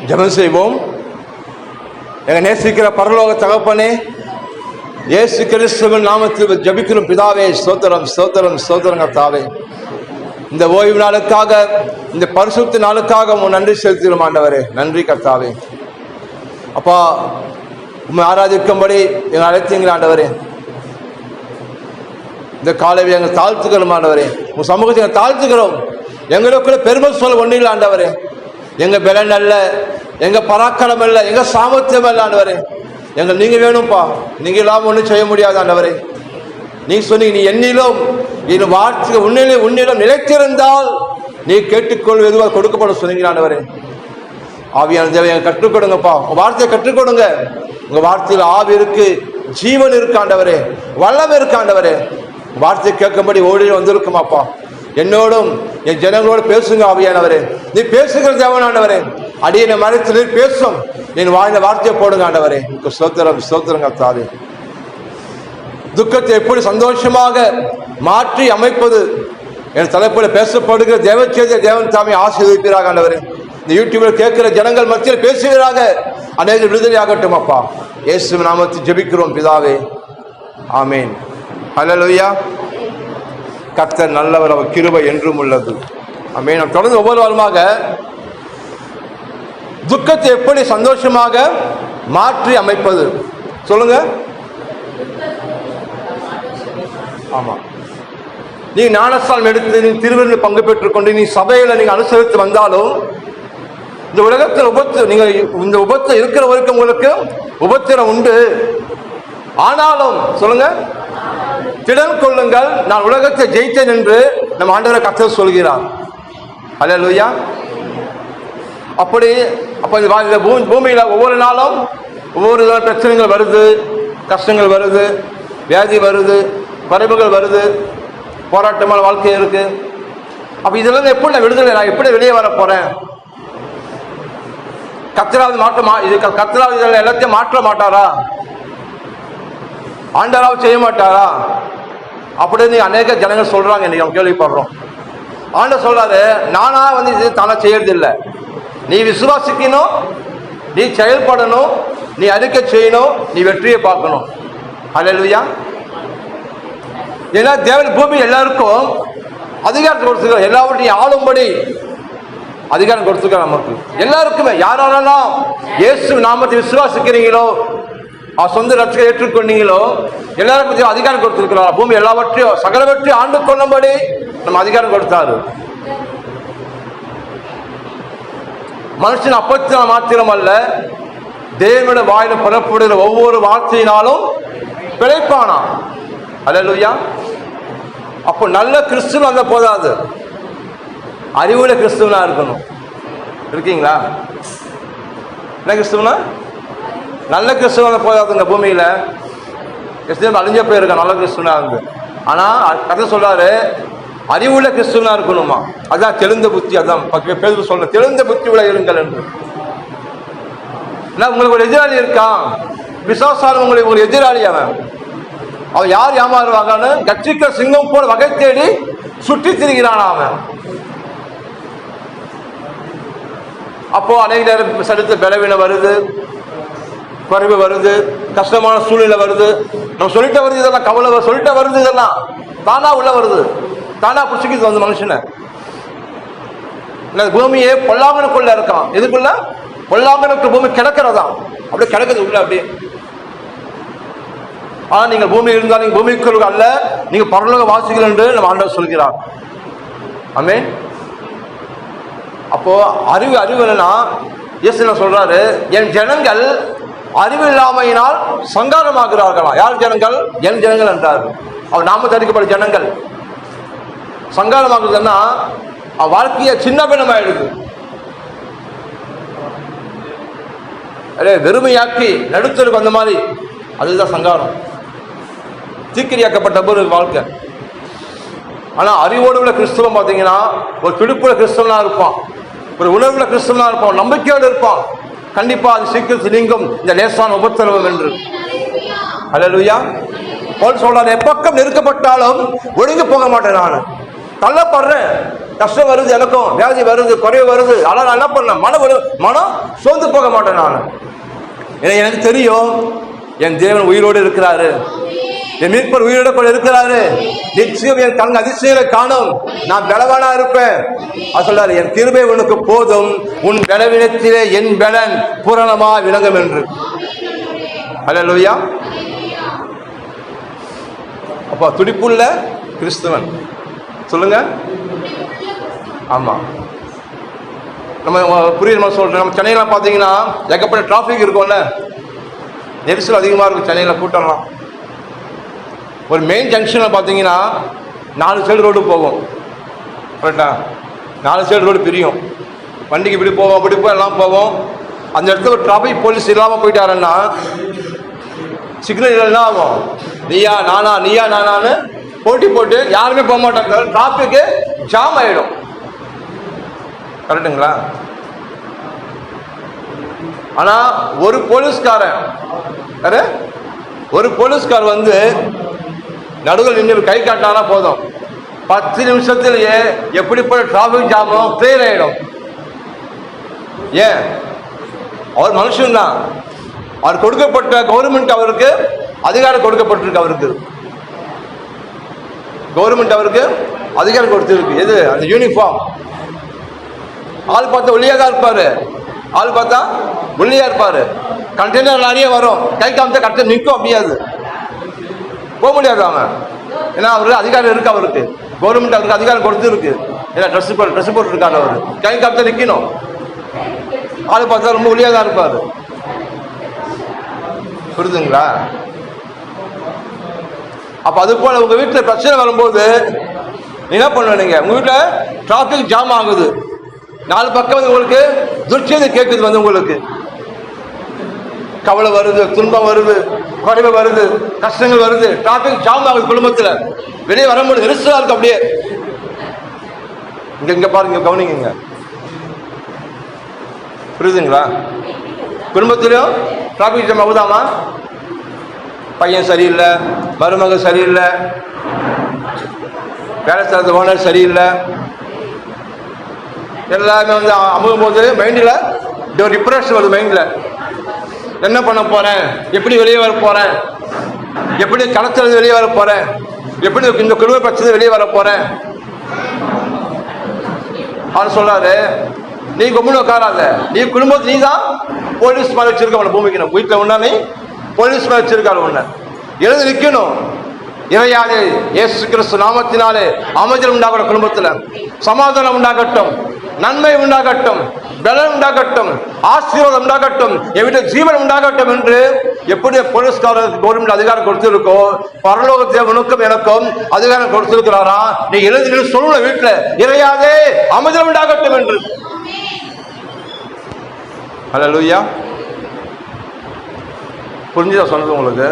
ஜெபம் செய்வோம். எங்க நேசிக்கிற பரலோக தகப்பனே, இயேசு கிறிஸ்துவின் நாமத்தில் ஜெபிக்கிறோம் பிதாவே. ஸ்தோத்திரம் ஸ்தோத்திரம் ஸ்தோத்திரம் கர்த்தாவே. இந்த ஓய்வு நாளுக்காக, இந்த பரிசுத்த நாளுக்காக நன்றி செலுத்துகிறோம் ஆண்டவரே. நன்றி கர்த்தாவே. அப்பா, உண்மை ஆராதிக்கும்படி எங்களை அழைத்தீங்களா ஆண்டவரே. இந்த காலையை எங்கள் தாழ்த்துக்கிறோம் ஆண்டவரே. உங்கள் சமூகத்தை எங்கள் தாழ்த்துக்கிறோம். எங்களுக்குள்ள பெருமை சொல்ல ஒன்றும் இல்லை ஆண்டவரே. எங்கள் பலன் அல்ல, எங்கள் பராக்கிரம் அல்ல, எங்கள் சாமர்த்தியம் அல்ல ஆண்டவரே. நீங்கள் வேணும்ப்பா. நீங்கள் இல்லாமல் ஒன்றும் செய்ய முடியாது ஆண்டவரே. நீ சொன்னீங்க, நீ என்னிலும் இது வார்த்தை உன்னிலும் நிலைத்திருந்தால் நீ கேட்டுக்கொள் எதுவாக கொடுக்கப்பட சொன்னீங்க ஆண்டவரே. ஆவியான தேவை எங்க கற்றுக் கொடுங்கப்பா. உங்க வார்த்தையை கற்றுக் கொடுங்க. உங்க வார்த்தையில் ஆவி இருக்கு, ஜீவன் இருக்கு ஆண்டவரே, வல்லமை இருக்கு ஆண்டவரே. வார்த்தையை கேட்கும்படி ஓடி வந்திருக்குமாப்பா. என்னோடும் என் ஜனங்களோடு பேசுங்க ஆவியானவரே. நீ பேசுகிற தேவன் ஆண்டவரே. அடியனை மறைத்து நீர் பேசும் என் வாழ்ந்த வார்த்தையை போடுங்க ஆண்டவரே. ஸ்தோத்திரம் ஸ்தோத்திரங்க தாவே. துக்கத்தை எப்படி சந்தோஷமாக மாற்றி அமைப்பது என் தலைப்பில் பேசப்படுகிற தேவ செய்தியை தேவன் தாமே ஆசீர்வதிப்பீராக ஆண்டவரே. இந்த யூடியூப்ல கேட்கிற ஜனங்கள் மத்தியில் பேசுவீராக. அநேக விடுதலை ஆகட்டும் அப்பா. இயேசு நாமத்தில் ஜெபிக்கிறோம் பிதாவே. ஆமேன். ஹல்லேலூயா. கர்த்தர் நல்லவர், அவர் கிருபை என்றும் உள்ளது. ஆமேன். நாம் தொடர்ந்து ஒவ்வொரு வாரமாக துக்கத்தை எப்படி சந்தோஷமாக மாற்றி அமைப்பது சொல்லுங்க. ஆமா, நீ ஞானஸ்தானம் எடுத்து நீ திருவிருந்து பங்கு பெற்றுக் கொண்டு நீ சபையில நீங்க அனுசரித்து வந்தாலும் இந்த உலகத்தில் நீங்க இந்த உபத்திரம் இருக்கிற வரைக்கும் உங்களுக்கு உபத்திரம் உண்டு. ஆனாலும் சொல்லுங்க, திடன் கொள்ளுங்கள், நான் உலகத்தை ஜெயித்தேன் என்று நம்ம ஆண்டவரை கர்த்தர் சொல்கிறார். அல்லேலூயா. அப்படி இந்த பூமியில ஒவ்வொரு நாளும் ஒவ்வொரு பிரச்சனைகள் வருது, கஷ்டங்கள் வருது, வியாதி வருது, பரவுகள் வருது, போராட்டமான வாழ்க்கை இருக்கு. அப்ப இதெல்லாம் எப்படி நான் விடுதலை, நான் எப்படி வெளியே வர போறேன்? கர்த்தராவது இதெல்லாம் எல்லாத்தையும் மாற்ற மாட்டாரா? ஆண்டவராவது செய்ய மாட்டாரா? அப்படின்னு அநேக ஜனங்கள் சொல்றாங்க. இன்னைக்கு நம்ம கேள்விப்படுறோம். ஆண்டவர் சொல்றாரு, நானா இது தானே செய்யறது இல்லை. நீ விசுவாசிக்கணும், நீ செயல்படணும், நீ அறிக்கை செய்யணும், நீ வெற்றியை பார்க்கணும். அல்லேலூயா. ஏன்னா தேவன் பூமி எல்லாருக்கும் அதிகாரத்தை கொடுத்துருக்க, எல்லாவற்றையும் ஆளும்படி அதிகாரம் கொடுத்துருக்க நமக்கு எல்லாருக்குமே. யாரெல்லாம் இயேசு நாமத்தை விசுவாசிக்கிறீங்களோ, சொந்த ரட்சகரை ஏற்றுக்கொண்டீங்களோ, எல்லாரும் பற்றி அதிகாரம் கொடுத்திருக்கிறார். பூமி எல்லாவற்றையும் சகலவற்றையும் ஆண்டு கொள்ளும்படி நம்ம அதிகாரம் கொடுத்தாரு. மனுஷன் அப்பத்தினால் மாத்திரம் அல்ல, தேவனுடைய வாயில புறப்படுகிற ஒவ்வொரு வார்த்தையினாலும் பிழைப்பானா. அல்லேலூயா. அப்போ நல்ல கிறிஸ்துவன் அந்த போதாது, அறிவுள்ள கிறிஸ்துவனா இருக்கணும். இருக்கீங்களா? என்ன கிறிஸ்துவனா? நல்ல கிறிஸ்துவன போதாதுங்க. பூமியில கிறிஸ்துவன் அழிஞ்ச போயிருக்க நல்ல கிறிஸ்துவனா இருந்து. ஆனா கதை சொல்றாரு, அறிவுள்ள கிறிஸ்துவனா இருக்கணுமா. அதான் தெளிந்த புத்தி. அதான் பேர் சொல்ற, தெளிந்த புத்தி உள்ள இருங்கள் என்று. உங்களுக்கு ஒரு எதிராளி இருக்கான், விசுவாசாலும் உங்களுக்கு எதிராளி. அவன் யார் ஏமாறுவாங்கன்னு கட்சிக்க சிங்கம் போல வகை தேடி சுற்றி திரிகிறான் அவன். அப்போ அநேக நேரம் சடுத்த பலவீனம் வருது, குறைவு வருது, கஷ்டமான சூழ்நிலை வருது. நம்ம சொல்லிட்ட வருது, இதெல்லாம் கவலை சொல்லிட்ட வருது, இதெல்லாம் தானா உள்ள வருது, தானா புடிச்சுக்கிது வந்து மனுஷனை. பூமியே பொல்லாங்கனுக்குள்ள இருக்கான். எதுக்குள்ள? பொல்லாங்கனுக்கு பூமி கிடக்கிறதா, அப்படியே கிடக்குது உள்ள அப்படியே. ஆனா நீங்க பூமி இருந்தால் நீங்க பூமிக்குள் அல்ல, நீங்க பரலோக வாசிகள் என்று நம்ம ஆண்டவர் சொல்கிறார். ஆமென். அப்போ அறிவு என்னன்னா, இயேசு என்ன சொல்றாரு, என் ஜனங்கள் அறிவு இல்லாமையினால் சங்காரமாகிறார்களா. யார் ஜனங்கள்? என் ஜனங்கள் என்றார். அவர் நாம தரிக்கப்பட்ட ஜனங்கள். சங்காரமாகுதுன்னா வாழ்க்கைய சின்ன பின்னமாயிடுது, வெறுமையாக்கி நடுத்தருக்கு வந்த மாதிரி. அதுதான் சங்காரம். தீக்கிரியாக்கப்பட்ட ஒரு வாழ்க்கை. ஆனா அறிவோடு உள்ள கிறிஸ்தவம் பார்த்தீங்கன்னா ஒரு பிடிப்புள்ள கிறிஸ்தவனா இருப்பான், ஒரு உணர்வுள்ள கிறிஸ்தவனா இருப்பான், நம்பிக்கையோடு இருப்பான். கண்டிப்பா அது சீக்கிரம் நீங்கும் இந்த லேசான உபத்திரவம் என்று. அல்லேலூயா. பவுல் சொல்றார், எப்பக்கம் நெருக்கப்பட்டாலும் ஒழுங்கி போக மாட்டேன், நான் தள்ளப்படுறேன், கஷ்டம் வருது, எனக்கும் வியாதி வருது, குறைவு வருது. ஆனால் நான் என்ன பண்ணேன், மனம் சோர்ந்து போக மாட்டேன். நான் எனக்கு தெரியும் என் தேவன் உயிரோடு இருக்கிறாரு, என் மீட்பர் உயிரோட கூட இருக்கிறாரு. நிச்சயம் என் கண் அதிசயங்களை காணும், நான் பலவானா இருப்பேன். அது சொல்றாரு, என் கிருபை உனக்கு போதும், உன் பலவீனத்திலே என் பலன் பூரணமா விளங்கும் என்று. அல்லேலூயா. அப்போ துடிப்புள்ள கிறிஸ்தவன் சொல்லுங்க. ஆமா, நம்ம புரியுது சொல்றேன். நம்ம சென்னையெல்லாம் பார்த்தீங்கன்னா ஏகப்பட்ட டிராஃபிக் இருக்கும்ல, நெரிசல் அதிகமாக இருக்கும் சென்னையில், கூட்டம்லாம். ஒரு மெயின் ஜங்ஷனில் பார்த்தீங்கன்னா 4 சைடு ரோடு போகும், கரெக்டா? 4 சைடு ரோடு பிரியும், வண்டிக்கு இப்படி போவோம் அப்படி போய் எல்லாம் போவோம். அந்த இடத்துல ஒரு டிராஃபிக் போலீஸ் இல்லாமல் போயிட்டாருன்னா, சிக்னல் என்ன ஆகும், நீயா நானா நீயா நானான்னு போட்டி போட்டு யாருமே போக மாட்டாங்க, டிராஃபிக்கு ஜாம் ஆகிடும். கரெக்டுங்களா? ஆனால் ஒரு போலீஸ்காரன் வந்து நடுவில் நின்று கை காட்டினா போதும், 10 நிமிஷத்திலேயே எப்படிப்பட்ட டிராஃபிக் ஜாமும் கிளியர் ஆகிடும். ஏன்? அவர் மனுஷன் தான், அவர் கொடுக்கப்பட்ட கவர்மெண்ட், அவருக்கு அதிகாரம் கொடுக்கப்பட்டிருக்கு. அவருக்கு கவர்மெண்ட் அவருக்கு அதிகாரம் கொடுத்துருக்கு. எது? அந்த யூனிஃபார்ம். ஆள் பார்த்தா ஒல்லியாக தான் இருப்பாரு, ஆள் பார்த்தா ஒல்லியா இருப்பாரு. கண்டெய்னர் நிறைய வரும், கை காமிச்சா கரெக்டாக நிற்கும், அப்படியாது போக முடியாது அவன். ஏன்னா அவருக்கு அதிகாரம் இருக்கு, அவருக்கு கவர்மெண்ட் அவருக்கு அதிகாரம் கொடுத்துருக்கு. ஏன்னா ட்ரெஸ் போட்டுருக்காரு, அவரு கை காமிச்சா நிற்கணும். ஆள் பார்த்தா ரொம்ப ஒல்லியாக தான் இருப்பாரு. புரியுதுங்களா? அப்ப அது போல உங்க வீட்டில் பிரச்சனை வரும்போது என்ன பண்ணுவீங்க? உங்க வீட்டில் டிராபிக் ஜாம் ஆகுது, 4 பக்கம் உங்களுக்கு துர்ச்செய்தி கேட்குது, உங்களுக்கு கவலை வருது, துன்பம் வருது, குறைவு வருது, கஷ்டங்கள் வருது, டிராபிக் ஜாம் ஆகுது குடும்பத்தில், வெளியே வர முடியாது, நெரிசலா இருக்கு. அப்படியே இங்க பாருங்க, கவனிங்க. புரியுதுங்களா? குடும்பத்திலும் டிராபிக் ஜாம் ஆகுதாமா? பையன் சரியில்லை, மருமக சரியில்லை, வேலை செய்யறது ஓனர் சரியில்லை, எல்லாமே வந்து அமுகும் போது மைண்டில் ஒரு டிப்ரெஷன் வருது. மைண்டில் என்ன பண்ண போறேன், எப்படி வெளியே வர போறேன், எப்படி கடத்தல் வெளியே வர போறேன், எப்படி இந்த குடும்ப பிரச்சனை வெளியே வர போறேன். அவர் சொல்றாரு, நீ கும்பிடு உட்காராத, நீ குடும்பத்தை நீ தான் போலீஸ் மேல வச்சிருக்க, அவனை பூமிக்கணும். வீட்டில் உண்டா நீ போலீஸ் மேல வச்சிருக்காரு, உன்னை எழுந்து நிற்கணும். இறையாதே, இயேசு கிறிஸ்து நாமத்தினாலே அமைதல் உண்டாகட்டும், குடும்பத்தில் சமாதானம் உண்டாகட்டும், நன்மை உண்டாகட்டும், பலன் உண்டாகட்டும், ஆசீர்வாதம் உண்டாகட்டும், என் வீட்டில் ஜீவன் உண்டாகட்டும் என்று எப்படி போலீஸ்காரருக்கு கவர்மெண்ட் அதிகாரம் கொடுத்திருக்கோ, பரலோக தேவனுக்கும் எனக்கும் அதிகாரம் கொடுத்திருக்கிறாரா? நீ எழுதி சொல்லுங்க, வீட்டில் இறையாதே அமைதல் உண்டாகட்டும் என்று. அல்லேலூயா. புரிஞ்சுதா சொன்னது? உங்களுக்கு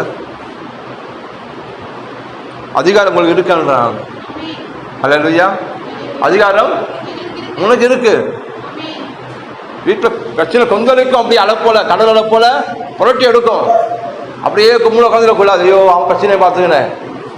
அதிகாரம் உங்களுக்கு இருக்கான்றான். அல்லேலூயா. அதிகாரம் உனக்கு இருக்கு. வீட்டில் பிரச்சனை கொந்தளிக்கும், அப்படியே அலை போல, கடல் அலை போல புரட்டி எடுக்கும். அப்படியே கும்பல உட்காந்துடக்கூடாது. ஐயோ அவன் பிரச்சனையை பார்த்துக்கினேன்.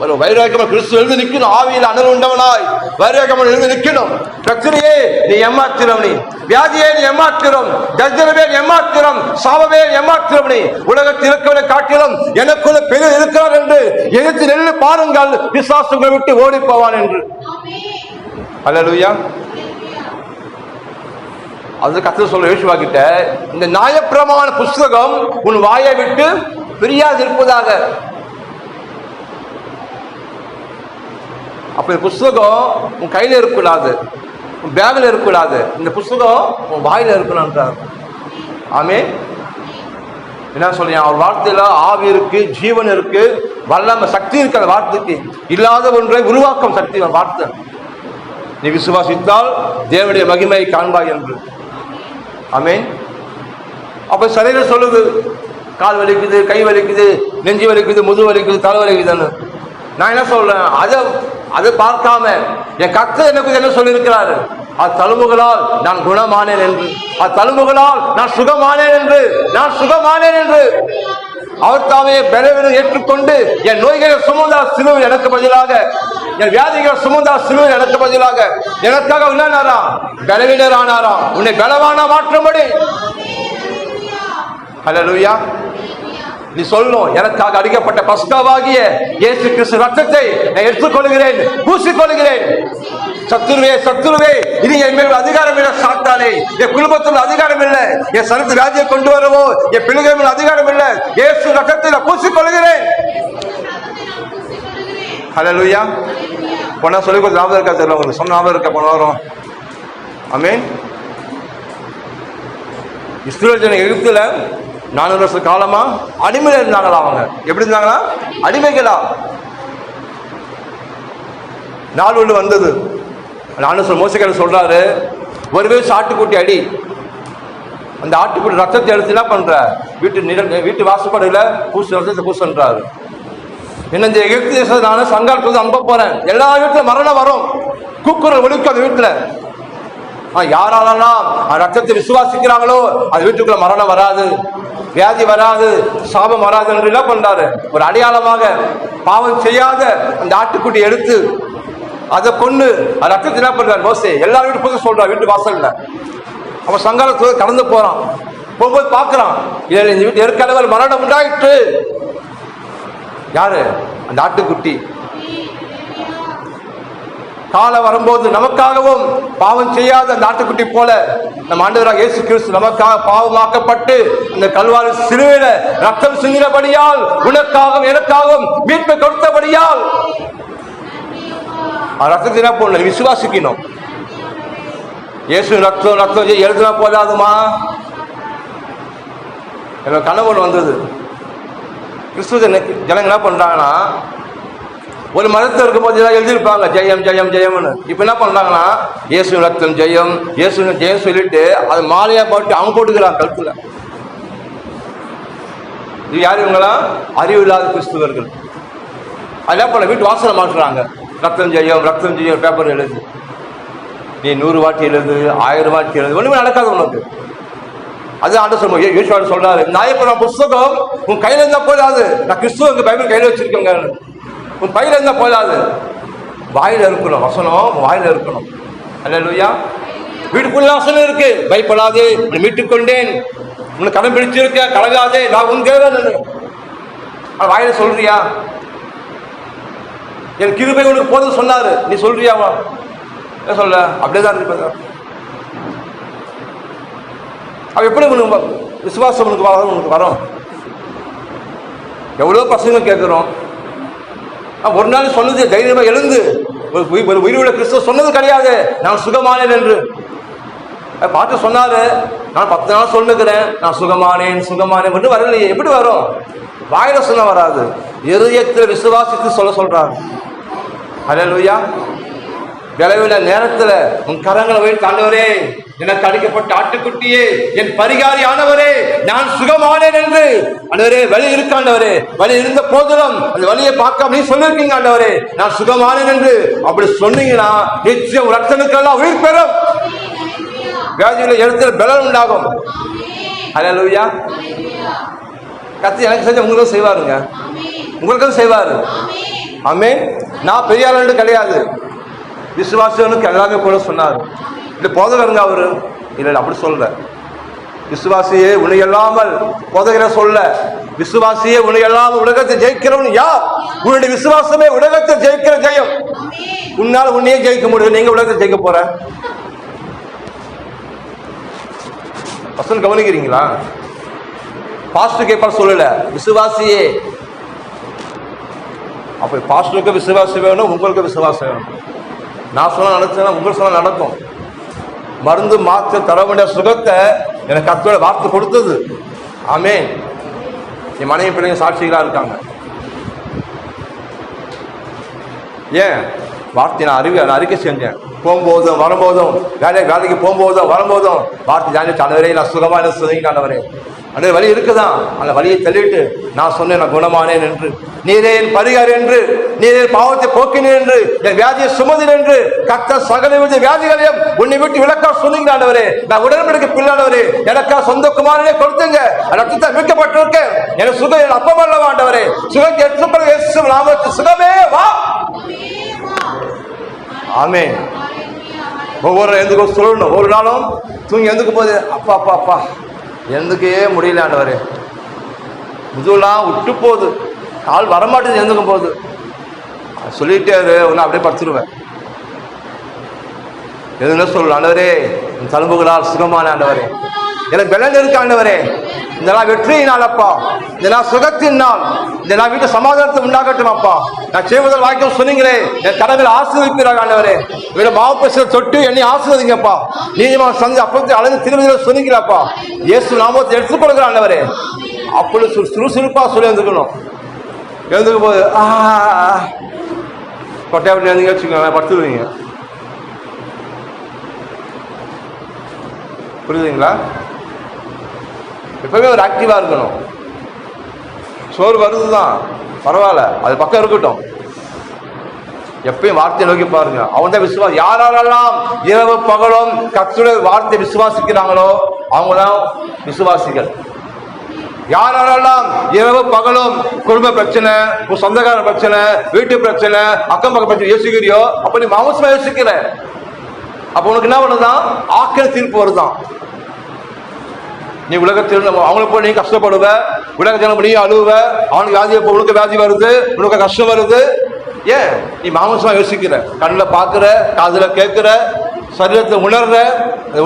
ஒரு வைராக்கியமா கிறிஸ்து எழுந்து நிற்கணும். ஆவியில் அனல் உண்டவனாய் வைராக்கியமா எழுந்து நிற்கணும். பிரச்சனையே நீ ஏமாத்திரம், நீ வியாதியே நீ ஏமாத்திரம், தரித்திரமே நீ ஏமாத்திரம், சாபமே ஏமாத்திரம். நீ உலகத்தில் இருக்கவனை காட்டிலும் எனக்குள்ள பெரிய இருக்கிறார் என்று எதிர்த்து நெல்லு பாருங்கள், பிசாசுகளை விட்டு ஓடி போவான் என்று. அல்லேலூயா. அது கர்த்தர் சொல்ல யோசுவா கிட்ட, இந்த நியாயப்பிரமாண புஸ்தகம் உன் வாயை விட்டு பிரியாது இருப்பதாக. அப்ப இந்த புஸ்தகம் உன் கையில இருக்கக்கூடாது, உன் பேக்ல இருக்கக்கூடாது, இந்த புஸ்தகம் உன் வாயில இருக்கணும்ன்றார். ஆமே. என்ன சொல்றீங்க? அவர் வார்த்தையில ஆவி இருக்கு, ஜீவன் இருக்கு, வல்லமை சக்தி இருக்கு. அந்த வார்த்தைக்கு இல்லாத ஒன்றை உருவாக்கும் சக்தி வார்த்தை. நீ விசுவாசித்தால் தேவனுடைய மகிமையை காண்பாய் என்று. ஆமென். அப்ப சரீரம் சொல்லுது, கால் வலிக்குது, கை வலிக்குது, நெஞ்சு வலிக்குது, முது வலிக்குது, தலை வலிக்குதுன்னு. நான் என்ன சொல்றேன்? அதை பார்க்காம என் கர்த்தர் எனக்கு என்ன சொல்லி இருக்கிறாரு? அத்தழும்புகளால் நான் குணமானேன் என்று, அத்தழும்புகளால் நான் சுகமானேன் என்று, நான் சுகமானேன் என்று அவர் தாமே பலவீனம் ஏற்றுக்கொண்டு என் நோய்களை சுமந்தார் சிலுவையில் எனக்கு பதிலாக. என் வியாதிகளை சுமந்தார் சிலுவையில் எனக்கு பதிலாக. எனக்காக என்ன பலவீனர் ஆனாராம், உன்னை பலவானா மாற்றும்படி. ஹல்லேலூயா. நீ சொல்லணும், எனக்காக அடிக்கப்பட்ட பஸ்காவாகிய இயேசு கிறிஸ்து ரத்தத்தை நான் எடுத்துக்கொள்கிறேன், பூசிக்கொள்கிறேன். சத்துருவே சத்துருவே, இனி என் மேல் அதிகாரம் இல்லை. சாத்தானே, என் குடும்பத்தில் அதிகாரம் இல்லை. என் சரத்து வியாதியை கொண்டு வரவோ என் பிள்ளைகள் மேல் அதிகாரம் இல்லை. இயேசு ரத்தத்தை நான் பூசிக்கொள்கிறேன். ஹல்லேலூயா. போனா சொல்லி கொடுத்து ஞாபகம் இருக்கா தெரியல உங்களுக்கு? சொன்ன ஞாபகம் இருக்கா? போன வாரம் ஆமென். இஸ்ரவேல் ஜனங்கள் எகிப்துல 400 வருஷ காலமா அடிமையில இருந்தாங்களா? அவங்க எப்படி இருந்தாங்களா? அடிமைகளா. நாள் ஒன்று வந்தது. மோசேக்கு சொல்றாரு, ஒரு வயசு ஆட்டுக்குட்டி அடி, அந்த ஆட்டுக்குட்டி ரத்தத்தை எடுத்து என்ன பண்ற, வீட்டு வாசப்படையில பூசு, ரத்தத்தை பூசுன்றாரு. என்ன இந்த எகிப்து தேசத்தை நான் சங்காரத்துக்கு அனுப்ப போறேன். எல்லா வீட்டுல மரணம் வரும், கூக்குரல் ஒலிக்கும் அந்த வீட்டுல. யாரெல்லாம் ரத்தத்தை விசுவாசிக்கிறாங்களோ அது வீட்டுக்குள்ள மரணம் வராது, வியாதி வராது, சாபம் வராது என்று என்ன பண்றாரு, ஒரு அடையாளமாக பாவம் செய்யாத அந்த ஆட்டுக்குட்டி எடுத்து அதை கொண்டு ரத்தத்தை என்ன பண்றாரு மோசே எல்லா வீட்டு போது சொல்றான். வீட்டு வாசல்ல அவன் சங்காரத்துக்கு கடந்து போறான். போகும்போது பாக்குறான், இல்ல இந்த வீட்டு ஏற்கனவே மரணம் உண்டாயிற்று. யாரு? அந்த ஆட்டுக்குட்டி. காலம் வரும்போது நமக்காகவும் பாவம் செய்யாத அந்த ஆட்டுக்குட்டி போல நம் ஆண்டவராக இயேசு கிறிஸ்து நமக்காக பாவமாக்கப்பட்டு அந்த கல்வாரி சிலுவையில ரத்தம் சிந்தினபடியால், உனக்காகவும் எனக்காகவும் மீட்பை கொடுத்தபடியால் ரத்தத்தை என்ன போடணும், விசுவாசிக்கணும். இயேசு ரத்தம் ரத்தம் எழுதுனா போதாதுமா? எனக்கு கனவு வந்தது. கிறிஸ்துவ ஜனங்க என்ன பண்றாங்கன்னா, ஒரு மதத்தில் இருக்கும்போது எழுதியிருப்பாங்க ஜெயம் ஜெயம் ஜெயம்னு. இப்ப என்ன பண்றாங்கன்னா, இயேசு ரத்தம் ஜெயம், இயேசு ஜெயம் சொல்லிட்டு அது மாலையா போட்டு அவங்க போட்டுக்கிறாங்க கழுத்துல. இது யாரு? இவங்களாம் அறிவு இல்லாத கிறிஸ்துவர்கள். அதெல்லாம் போல வீட்டு வாசலை மாற்றுறாங்க. ரத்தம் ஜெயம் ரத்தம் ஜெயம் பேப்பர் எழுது, நீ 100 வாட்டி எழுது, 1000 வாட்டி எழுது, ஒண்ணுமே நடக்காது உனக்கு. அது ஆண்டு சொல்லுவோம். சொல்றாரு, நாயப்பன் புஸ்தகம் உன் கையில இருந்தா போதாது. நான் கிறிஸ்துவ பைபிள் கையில வச்சிருக்கேங்க. உன் பையில இருந்தா போதாது, வாயில இருக்கணும் வசனம், வாயில இருக்கணும். அல்லேலூயா. வீட்டுக்குள்ள வசனம் இருக்கு, பயப்படாதே, மீட்டுக் கொண்டேன், உனக்கு கடன் பிடிச்சிருக்க, கலகாதே, நான் உன் தேவன். வாயில சொல்றியா? என் கிருபை உனக்கு போதும் சொன்னாரு, நீ சொல்றியாவா? சொல்ல அப்படியேதான் இருப்ப. அவ எப்படி உனக்கு விசுவாசம் உனக்கு வரும்? எவ்வளவு பசங்க கேட்கிறோம். ஒரு நாள் சொன்னது தைரியமா எழுந்து, ஒரு உயிருள்ள கிறிஸ்துவ சொன்னது கிடையாது நான் சுகமானேன் என்று. பாட்டு சொன்னாரு, நான் 10 நாள் சொல்லுகிறேன் நான் சுகமானேன் சுகமானேன் என்று வரலையே. எப்படி வரும்? வாயில சொன்ன வராது, இருதயத்தில் விசுவாசித்து சொல்றாரு. அல்லேலூயா. விளைவில நேரத்துல உன் கரங்களை வைத்து, ஆண்டவரே எனக்கு அடிக்கப்பட்ட ஆட்டுக்குட்டியே, என் பரிகாரி ஆனவரே, நான் சுகமானேன் என்று. ஆண்டவரே வலி இருக்காண்டவரே, வலி இருந்த போதிலும் அந்த வலியை பார்க்காம நீ சொல்லிருக்கீங்க ஆண்டவரே நான் சுகமானேன் என்று. அப்படி சொன்னீங்கன்னா நிச்சயம் ரத்தனுக்கெல்லாம் உயிர் பெறும், வியாதியில இடத்துல பலன் உண்டாகும். அல்லேலூயா. கத்து எனக்கு செஞ்ச உங்களுக்கும் செய்வாருங்க, உங்களுக்கும் செய்வாரு. ஆமென். நான் பெரிய ஆளு கிடையாது, விசுவாசனுக்கு எல்லாமே கூட சொன்னார். இல்லை போதகருங்க அவரு, இல்லை அப்படி சொல்ல. விசுவாசியே உன்னை இல்லாமல் போதகரை சொல்ல, விசுவாசியே உன்னை இல்லாமல் உலகத்தை ஜெயிக்கிறவன் யார்? உன்னுடைய விசுவாசமே உலகத்தை ஜெயிக்கிற ஜெயம். உன்னால உன்னையே ஜெயிக்க முடியும், நீங்க உலகத்தை ஜெயிக்க போற. வசனம் கவனிக்கிறீங்களா? பாஸ்டர் கேட்பார் சொல்லல, விசுவாசியே. அப்ப பாஸ்டருக்கு விசுவாசம் வேணும், உங்களுக்கு விசுவாசம் வேணும். நான் சொன்ன நடத்துனா உங்களுக்கு சொன்ன நடக்கும். மருந்து மாற்ற தர வேண்டிய சுகத்தை எனக்கு கர்த்தரோட வார்த்தை கொடுத்தது. ஆமென். என் மனைவி பிள்ளைங்க சாட்சிகளா இருக்காங்க. ஏன் வார்த்தை நான் அறிக்கை செஞ்சேன். போகும்போதும் வரும்போதும், வேலைக்கு போகும்போதும் வரும்போதும் வார்த்தை ஜானி, ஆண்டவரே நான் சுகமான சுதங்க ஆண்டவரே. அந்த வலி இருக்குதான், அந்த வலியை தள்ளிட்டு நான் சொன்னேன் நான் குணமானேன் என்று. நீரே என் பரிகாரி என்று, நீரே பாவத்தை போக்கினேன் என்று, என் வியாதியை சுமதின் என்று. கர்த்தர் சகல வியாதிகளையும் உன்னை விட்டு விளக்கா சொன்னீங்க ஆண்டவரே. நான் உடன்படிக்கை பிள்ளாண்டவரே, எனக்கா சொந்த குமாரனே கொடுத்துங்க, ரத்தத்தை மீட்கப்பட்டிருக்கேன். எனக்கு சுகம் என் அப்பமல்ல ஆண்டவரே. சுகம் எட்டு நாமத்து சுகமே வா. ஆமென். ஒவ்வொரு எந்துக்கும் சொல்லணும். ஒரு நாளும் தூங்கி எந்துக்கும் போது அப்பா அப்பா அப்பா எந்துக்கே முடியல ஆண்டவரே, முதுகுலாம் விட்டு போகுது, கால் வரமாட்டேது எந்துக்கும் போகுது சொல்லிட்டே ஒன்று அப்படியே படுத்துருவேன். எதுனா சொல்லணும், ஆண்டவரே என் தழும்புகளால் சுகமான ஆண்டவரே, எனக்கு பலன் இருக்கு ஆண்டவரே, இந்த நாள் வெற்றியினால் அப்பா, இந்த நாள் சுகத்தின் நாள், இந்த நாள் வீட்டு சமாதானத்தை உண்டாகட்டும் அப்பா. நான் செய்வதில் வாய்க்கும் சொன்னீங்களே, என் கடவுள் ஆசீர்வதிப்பீராக ஆண்டவரே. இவரை மாவப்பசில் தொட்டு என்னை ஆசீர்வதிங்கப்பா. நீதிமான் சந்தி அப்பத்தை அழைந்து திருமதியில் சொன்னீங்களாப்பா. இயேசு நாமத்தை எடுத்துக்கொள்கிற ஆண்டவரே. அப்படி சுறுசுறுப்பா சொல்லி எழுந்துக்கணும். எழுந்துக்கும் போது கொட்டையாப்பட்டி எழுந்துங்க வச்சுக்கோங்க, படுத்துருவீங்க. புரியுதுங்களா? எப்பவுமே ஒரு ஆக்டிவா இருக்கணும். சோறு வருது தான் பரவாயில்ல, அது பக்கம் இருக்கட்டும். எப்பயும் வார்த்தையை நோக்கி பாருங்க. அவன் தான் விசுவாசி. யாரெல்லாம் இரவு பகலும் கர்த்தருடைய வார்த்தை விசுவாசிக்கிறாங்களோ அவங்கதான் விசுவாசிகள். யாரெல்லாம் இரவு பகலும் குடும்ப பிரச்சனை, சொந்தக்கார பிரச்சனை, வீட்டு பிரச்சனை, அக்கம் பக்கம் பிரச்சனை யோசிக்கிறியோ அப்ப நீ மாமசமா யோசிக்கிற. அப்ப உனக்கு என்ன பண்ணுதான்? ஆக்கிர தீர்ப்பு வருதான். நீ உலகத்தில் அவங்களை போய் நீ கஷ்டப்படுவ, உலக ஜனம் நீ அழுவ, அவனுக்கு வியாதி, உனக்கு வியாதி வருது, உனக்கு கஷ்டம் வருது. ஏன்? நீ மாமசமா யோசிக்கிற, கண்ணில் பார்க்கிற, காதுல கேட்கிற, சரீரத்தை உணர்ற,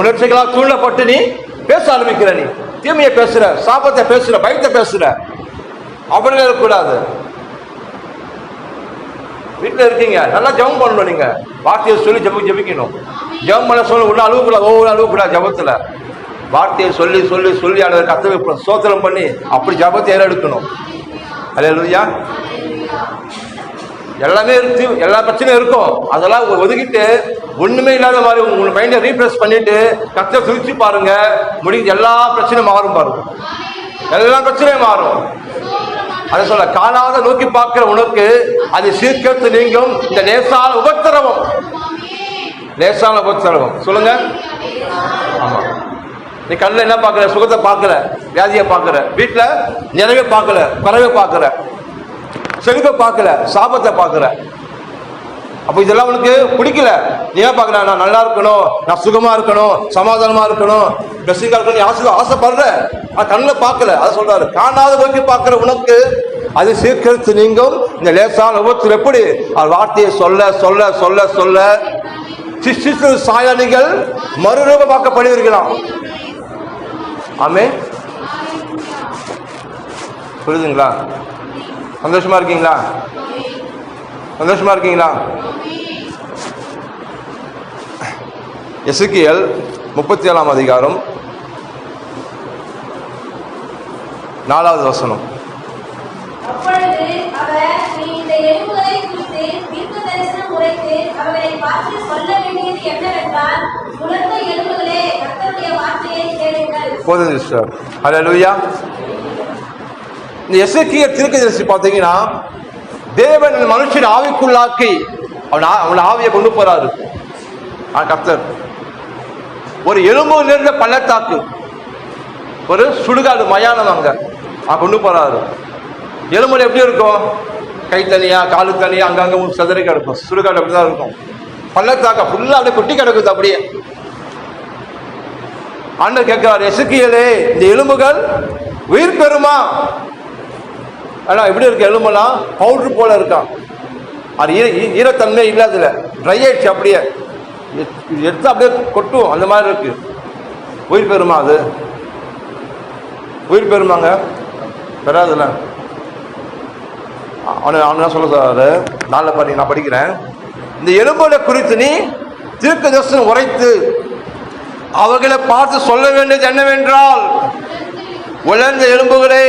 உணர்ச்சிகளால் தூண்டப்பட்டு நீ பேச ஆரம்பிக்கிற. நீ தீமையை பேசுற, சாபத்தை பேசுற, பயத்தை பேசுற. அப்படி இருக்கக்கூடாது. வீட்டில் இருக்கீங்க, நல்லா ஜெபம் பண்ணணும். நீங்க வார்த்தையை சொல்லி ஜெபிக்கணும். ஜெபம் பண்ண சொல்ல ஒன்றும் அழுவக்கூடாது, ஒவ்வொரு அழுவக்கூடாது. ஜபத்துல வார்த்தையை சொல்லி சொல்லி சொல்லி அதை கத்த சோத்திரம் பண்ணி அப்படி ஜபத்தை ஏறெடுக்கணும். அல்லேலூயா. எல்லாமே இருக்கு, எல்லா பிரச்சனையும் இருக்கும். அதெல்லாம் ஒதுக்கிட்டு ஒண்ணுமே இல்லாத மாதிரி உங்க மைண்டை ரீப்ரெஸ் பண்ணிட்டு கத்த சுழிச்சு பாருங்க. முடிஞ்ச எல்லா பிரச்சனையும் மாறும் பாருங்க. எல்லா பிரச்சனையும் மாறும். அதை சொல்ல காணாத நோக்கி பார்க்கிற உனக்கு அது சீர்கேட்டு நீங்கும். இந்த லேசான உபத்திரவம், லேசான உபத்திரவம் சொல்லுங்க. ஆமா, நீ கண்ணில் என்ன பார்க்கற? சுகத்தை பார்க்கற, வியாதியை பார்க்கற, வீட்டுல நிறைவே பார்க்கல, குறைவை பார்க்கற, செழிப்பை பார்க்கல, சாபத்தை பார்க்கற. அப்ப இதெல்லாம் உனக்கு பிடிக்கல. நீ ஏன் பார்க்கற? நான் நல்லா இருக்கணும், நான் சுகமா இருக்கணும், சமாதானமா இருக்கணும், பெஸ்டிங்கா இருக்கணும், நீ ஆசைப்படுற. கண்ணில் பார்க்கல. அதை சொல்றாரு, காணாத நோக்கி பார்க்கிற உனக்கு அது சீர்கெடுத்து நீங்கும். இந்த லேசான உபத்தில் எப்படி அவர் வார்த்தையை சொல்ல சொல்ல சொல்ல சொல்ல சிஷ்டித்து சாயணிகள் மறுரூபமாக்கப்படுவீர்களாம். ஆமே, புரியுதுங்களா? சந்தோஷமா இருக்கீங்களா? சந்தோஷமா இருக்கீங்களா? எசேக்கியேல் 37ஆம் அதிகாரம் 4வது வசனம். போதும் சிஸ்டர். ஹல்லேலூயா. இந்த எசேக்கியேல் தீர்க்கதரிசி பார்த்தீங்கன்னா தேவன் மனுஷன் ஆவிக்குள்ளாக்கி அவன் ஆவியை கொண்டு போறாரு. கர்த்தர் ஒரு எலும்பு நிறைந்த பள்ளத்தாக்கு, ஒரு சுடுகாடு, மயானம் அங்க கொண்டு போறாரு. எலும்புல எப்படி இருக்கும்? கை தனியா, காலு தனியா, அங்கங்க சதுரை கிடக்கும். சுடுகாடு அப்படிதான் இருக்கும். பள்ளத்தாக்க ஃபுல்லா அப்படியே கொட்டி கிடக்குது. அப்படியே ஆண்டவர் கேட்கிறார், எசேக்கியேலே இந்த எலும்புகள் உயிர் பெறுமா? ஆனா எப்படி இருக்கு? எலும்பெல்லாம் பவுடர் போல இருக்கான். அது ஈரத்தன்மை இல்லாததுல ட்ரை ஆயிடுச்சு. அப்படியே எடுத்து அப்படியே கொட்டும், அந்த மாதிரி இருக்கு. உயிர் பெறுமா? அது உயிர் பெறுமாங்க? பெறாதுல்ல. அவன் சொல்ல சொல்றாரு, நான் படிக்கிறேன். இந்த எலும்புகளை குறித்து நீ தீர்க்கதரிசனம் உரைத்து அவர்களை பார்த்து சொல்ல வேண்டியது என்னவென்றால், உலர்ந்த எலும்புகளே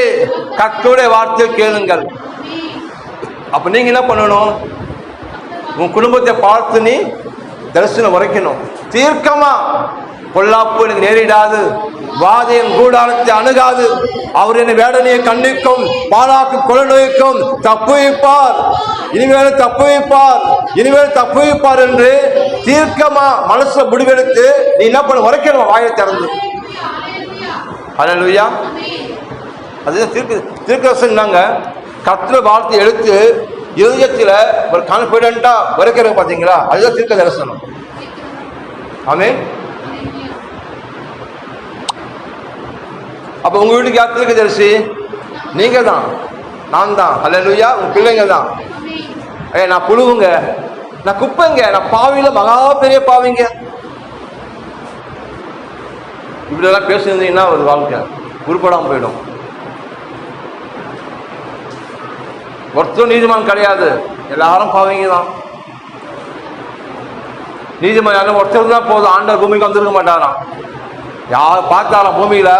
கர்த்தருடைய வார்த்தை கேளுங்கள். அப்ப நீங்க என்ன பண்ணணும்? உன் குடும்பத்தை பார்த்து நீ தரிசனம் உரைக்கணும். தீர்க்கமா, பொல்லாப்பு எனக்கு நேரிடாது, வாதையின் கூடாரத்தை அணுகாது, அவர் என்னை வேடனையை கண்ணிக்கும், பாலாக்கு கொலை நோய்க்கும் தப்புவிப்பார், இனிமேல் தப்புவிப்பார், இனிமேல் தப்புவிப்பார் என்று தீர்க்கமா மனசுல முடிவெடுத்து நீ என்ன பண்ண? உரைக்கணும், வாயை திறந்து. அல்லேலூயா. அதுதான் தீர்க்கதரிசனம். கர்த்தருடைய வார்த்தை எடுத்து இருதயத்தில் ஒரு கான்பிடண்டா உரைக்கிறது பார்த்தீங்களா, அதுதான் தீர்க்க தரிசனம். ஆமென். அப்ப உங்க வீட்டுக்கு யார் தீர்க்க தரிசி? நீங்க தான், நான் தான். அல்லேலூயா. உங்க பிள்ளைங்க தான். நான் புழுவுங்க, நான் குப்பைங்க, நான் பாவியில மகா பெரிய பாவிங்க. இப்படியெல்லாம் பேசியிருந்தீங்கன்னா ஒரு வாழ்க்கை உருப்படாமல் போயிடும். ஒருத்தரும் நீதிமான் கிடையாது, எல்லாரும் பாவிங்க தான். நீதிமான் யாரும் ஒருத்தர் தான் போதும், ஆண்டவர் பூமிக்கு வந்துருக்க மாட்டாராம். யார் பார்த்தாலும் பூமியில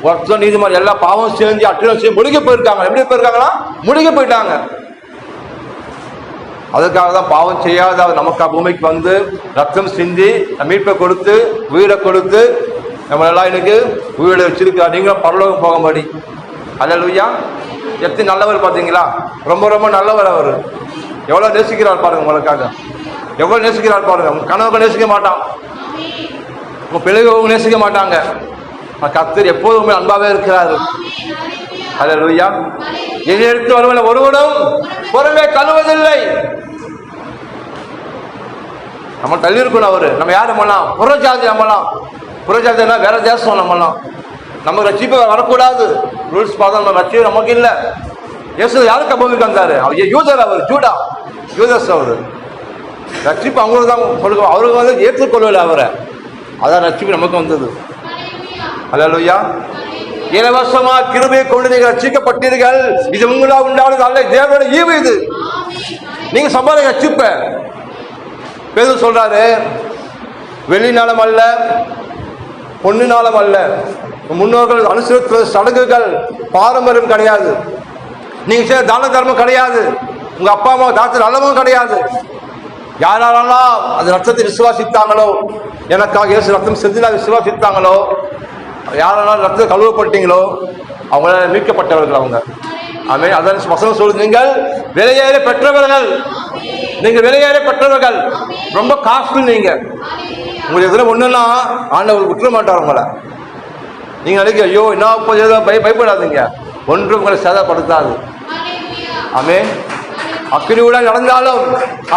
ஒருத்தர் நீதிமான், எல்லா பாவம் செஞ்சு அட்டுலம் செய்ய முடிக்க போயிருக்காங்க. எப்படி போயிருக்காங்களா? முடிக்க போயிட்டாங்க. அதுக்காக தான் பாவம் செய்யாத அவர் நமக்கு பூமிக்கு வந்து ரத்தம் சிந்தி மீட்பை கொடுத்து உயிரை கொடுத்து நம்மளெல்லாம் இன்னைக்கு உயிரை வச்சிருக்கிறார். நீங்களும் பரலோகம் போகும்படி. அல்லேலூயா. எத்தனை நல்லவர் பார்த்தீங்களா? ரொம்ப ரொம்ப நல்லவர். அவர் எவ்வளோ நேசிக்கிறார் பாருங்க, உங்களுக்காக எவ்வளோ நேசிக்கிறார் பாருங்க. உங்க கணவர்கள் நேசிக்க மாட்டான், உங்க பிள்ளைகள் நேசிக்க மாட்டாங்க. கர்த்தர் எப்போதுமே அன்பாவே இருக்கிறார். அல்லேலூயா. என்னை எடுத்து வருவன ஒருவனும் புறமே கழுவதில்லை. நம்ம தள்ளி இருக்கணும். அவரு நம்ம யாரு நம்மலாம்? புறஜாதி. நம்மலாம் புறஜாதினா வேற தேசம். நம்மலாம் நமக்கு ரட்சிப்பு வரக்கூடாது. ரூல்ஸ் பார்த்தா நம்ம ரட்சிப்பு நமக்கு இல்லை. இயேசு யாருக்கு பூமிக்கு வந்தாரு? அவர் யூதர், அவர் ஜூடா, யூதர்ஸ். அவரு ரட்சிப்பு அவங்களுக்கு தான் கொடுக்கும். அவருக்கு வந்து ஏற்றுக்கொள்ளல அவரை. அதான் ரட்சிப்பு நமக்கு வந்தது. அல்லேலூயா. இலவசமா கிருபையை கொண்டு நீங்கள் ரட்சிக்கப்பட்டீர்கள். இது உங்களா உண்டானது அல்ல, தேவனுடைய ஈவு. இது நீங்க சம்பாதிக்க ரட்சிப்ப. பேதுரு சொல்றாரு, வெள்ளினாலும் அல்ல, பொன்னினாலும் அல்ல. முன்னோர்கள் அனுசரித்த சடங்குகள் பாரம்பரியம் கிடையாது. நீங்க செய்ய தான தர்மம் கிடையாது. உங்க அப்பா அம்மா தாத்த நல்லமும் கிடையாது. யாரெல்லாம் அந்த ரத்தத்தை விசுவாசித்தாங்களோ, எனக்காக இயேசு ரத்தம் செஞ்சினா விசுவாசித்தாங்களோ, யாரெல்லாம் ரத்தத்தை கழுவப்பட்டீங்களோ அவங்களால மீட்கப்பட்டவர்கள் அவங்க. ஆமே. அதான் வசனம் சொல்லுது, நீங்கள் விலையேற பெற்றவர்கள். நீங்க விலையேற பெற்றவர்கள். ரொம்ப காஸ்ட்லி. நீங்க உங்களுக்கு எதுல ஒண்ணுன்னா ஆண்டவர் விட்டுற மாட்டார் உங்களை. நீங்க நினைக்க ஐயோ என்ன பயப்படாதீங்க, ஒன்று உங்களை சேதப்படுத்தாது. ஆமே. அக்னி கூட நடந்தாலும்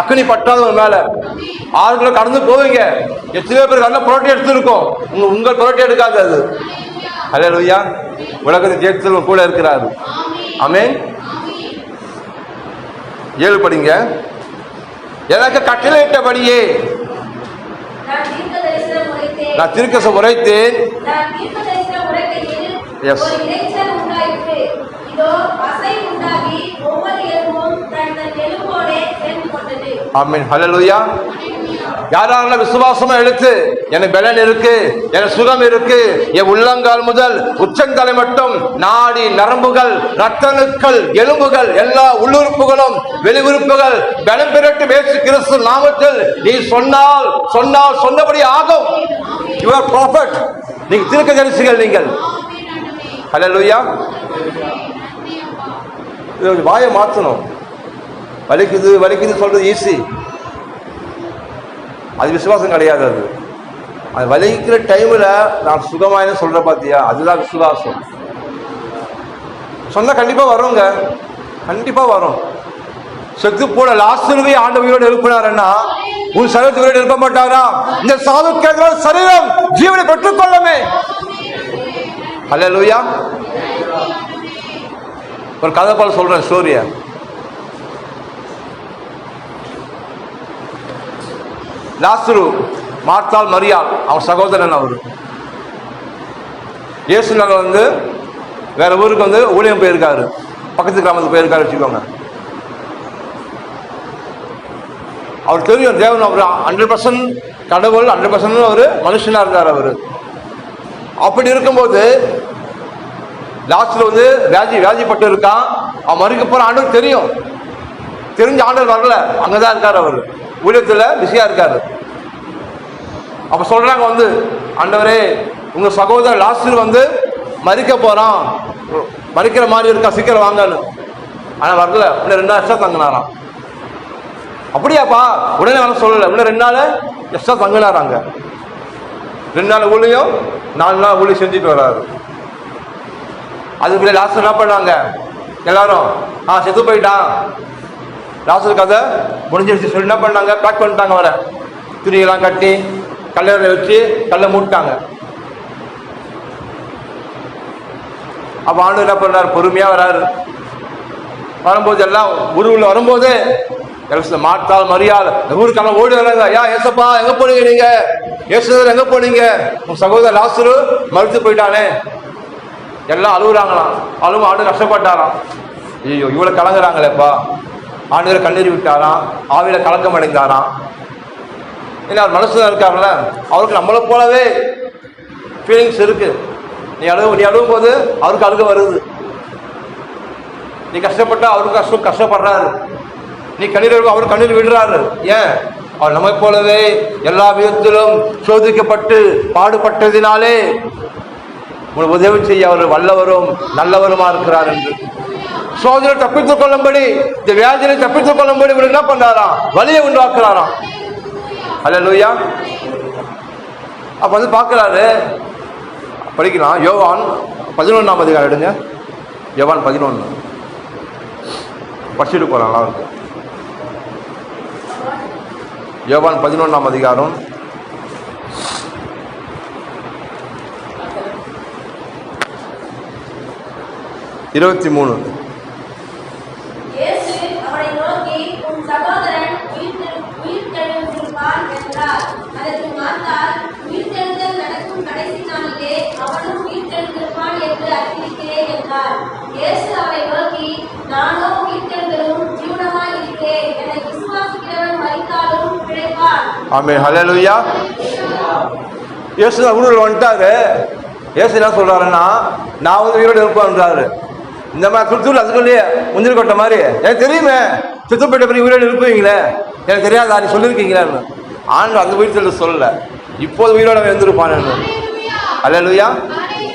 அக்னி பட்டாலும் ஒரு மேல ஆறுகளை கடந்து போவீங்க. எத்தனையோ பேர் நல்ல புரோட்டை எடுத்துருக்கோம், உங்கள் புரோட்டை எடுக்காது அது. அல்லேலூயா. உலகத்தை ஜெயித்து கூட இருக்கிறாரு. ஆமே. 7 படிங்க. எனக்கு கட்டளையிட்டபடியே நான் தீர்க்கதரிசனம் உரைத்தேன். எஸ். ஆமென். ஹல்லேலூயா. யாரெல்லாம் விசுவாசமா எடுத்து எனக்கு பலன் இருக்கு, எனக்கு சுகம் இருக்கு, என் உள்ளங்கால் முதல் உச்சந்தலை மட்டும் நாடி நரம்புகள் ரத்தணுக்கள் எலும்புகள் எல்லா உள்ளுறுப்புகளும் வெளி உறுப்புகள் பலம் பெறட்டு இயேசு கிறிஸ்து நாமத்தில் நீ சொன்னால் சொன்னால் சொன்னபடி ஆகும். You are prophet. நீங்க தீர்க்கதரிசிகள். நீங்கள் ஹல்லேலூயா. வாயை மாற்றணும். வலிக்குது வலிக்குது சொல்றது ஈஸி, அது விசுவாசம் கிடையாது. அது வலிக்கிற டைம்ல நான் சுகமாயின்னு சொல்ற பாத்தியா, அதுதான் விசுவாசம். சொன்னா கண்டிப்பா வருங்க, கண்டிப்பா வரும். செத்து போன லாசருவை ஆண்டவர் உயிரோடு எழுப்பினாருன்னா உன் சரீரத்தை உயிரோடு எழுப்ப மாட்டாரா? இந்த சாதுக்கேற்ற சரீரம் ஜீவனை பெற்றுக்கொள்ளமே. அல்லேலூயா. ஒரு கதை போல சொல்றேன் ஸ்டோரிய. லாசரு, மார்த்தாள் மரியாள், அவன் சகோதரன். அவரு இயேசு நகர் வந்து வேற ஊருக்கு வந்து ஊழியம் போயிருக்காரு, பக்கத்து கிராமத்துக்கு போயிருக்காரு வச்சுக்கோங்க. அவர் தெரியும் தேவன் அவர் 100% கடவுள், 100% ஒரு மனுஷனா இருந்தார் அவரு. அப்படி இருக்கும்போது லாஸ்ட்ல வந்து வியாதிப்பட்டு இருக்கான். அவன் மறுக்க போற ஆண்டவர் தெரியும், தெரிஞ்ச ஆண்டவர் வரல, அங்கதான் இருக்காரு அவரு, ஊழியத்துல பிஸியா இருக்காரு. அப்ப சொல்றாங்க வந்து, ஆண்டவரே உங்க சகோதரர் லாஸ்டர் வந்து மறிக்க போறான், மறிக்கிற மாதிரி இருக்கா, சீக்கிரம் வாங்கன்னு. ஆனா வரல. இன்னும் 2 நாள் எக்ஸ்ட்ரா தங்கினாராம். அப்படியாப்பா? உடனே வர சொல்லல, இன்னும் 2 நாள் எக்ஸ்ட்ரா தங்கினாராங்க. 2 நாள் ஊழியம், 4 நாள் ஊழியம் செஞ்சுட்டு வர்றாரு. அதுக்குள்ள லாஸ்ட் என்ன பண்ணாங்க எல்லாரும்? செத்து போயிட்டான், லாசரு கதை முடிஞ்சிருச்சு சொல்லி என்ன பண்ணாங்க, பேக் பண்ணிட்டாங்க. வர துணியெல்லாம் கட்டி கல்லறையில் வச்சு கல்லை மூட்டாங்க. அப்ப ஆண்டு என்ன பண்றாரு, பொறுமையா வராரு. வரும்போது எல்லாம் உருவுல வரும்போது மாட்டால் மரியாள் ஊருக்கெல்லாம் ஓடி வராங்க. ஐயா ஏசப்பா எங்க போனீங்க, நீங்க ஏசுதர் எங்க போனீங்க, உன் சகோதரர் லாசரு மறுத்து போயிட்டானே. எல்லாம் அழுகுறாங்களாம். அழுவும் ஆண்டு கஷ்டப்பட்டாராம். ஐயோ இவ்வளவு கலங்குறாங்களேப்பா. ஆண்டு கண்ணீர் விட்டாராம், ஆவியில கலக்கம் அடைந்தாராம். ஏன்னா அவர் மனசுல இருக்காருல்ல, அவருக்கு நம்மளை போலவே ஃபீலிங்ஸ் இருக்கு. நீ அழுகும் போது அவருக்கு அழுக வருது. நீ கஷ்டப்பட்டா அவருக்கு கஷ்டப்படுறாரு. நீ கண்ணீர் அவர் கண்ணீர் விடுறாரு. ஏன்? அவர் நம்மை போலவே எல்லா விதத்திலும் சோதிக்கப்பட்டு பாடுபட்டதினாலே உங்களுக்கு உதவி செய்ய அவர் வல்லவரும் நல்லவருமா இருக்கிறார் என்று. சோதனை தப்பித்துக் கொள்ளும்படி, இந்த வியாதியை தப்பித்துக் கொள்ளும்படி இவர் என்ன பண்றாராம், வலியை உண்டாக்குறாராம். அல்லேலூயா. அப்ப வந்து பார்க்கிறாரு, படிக்கலாம். யோவான் 11ஆம் அதிகாரம் எடுங்க. யோவான் 11 படிச்சுட்டு போறாங்களா அவருக்கு. யோவான் 11ஆம் அதிகாரம் 23. ஆமென். ஹல்லேலூயா. இயேசு ஊரில் வந்துட்டாரு. இயேசு என்ன சொல்றாருன்னா, நான் வந்து உயிரோடு இருப்பேன்றாரு. இந்த மாதிரி சுத்தூர் அதுக்குள்ளேயே முந்திரி கொட்ட மாதிரி எனக்கு தெரியுமே, சுத்தப்பட்ட பிறகு உயிரோடு இருப்பீங்களே, எனக்கு தெரியாது நீ சொல்லியிருக்கீங்களேன்னு. ஆண்டு அந்த உயிர்த்தெழுந்து சொல்லல, இப்போது உயிரோட எழுந்திருப்பான். அல்லேலூயா.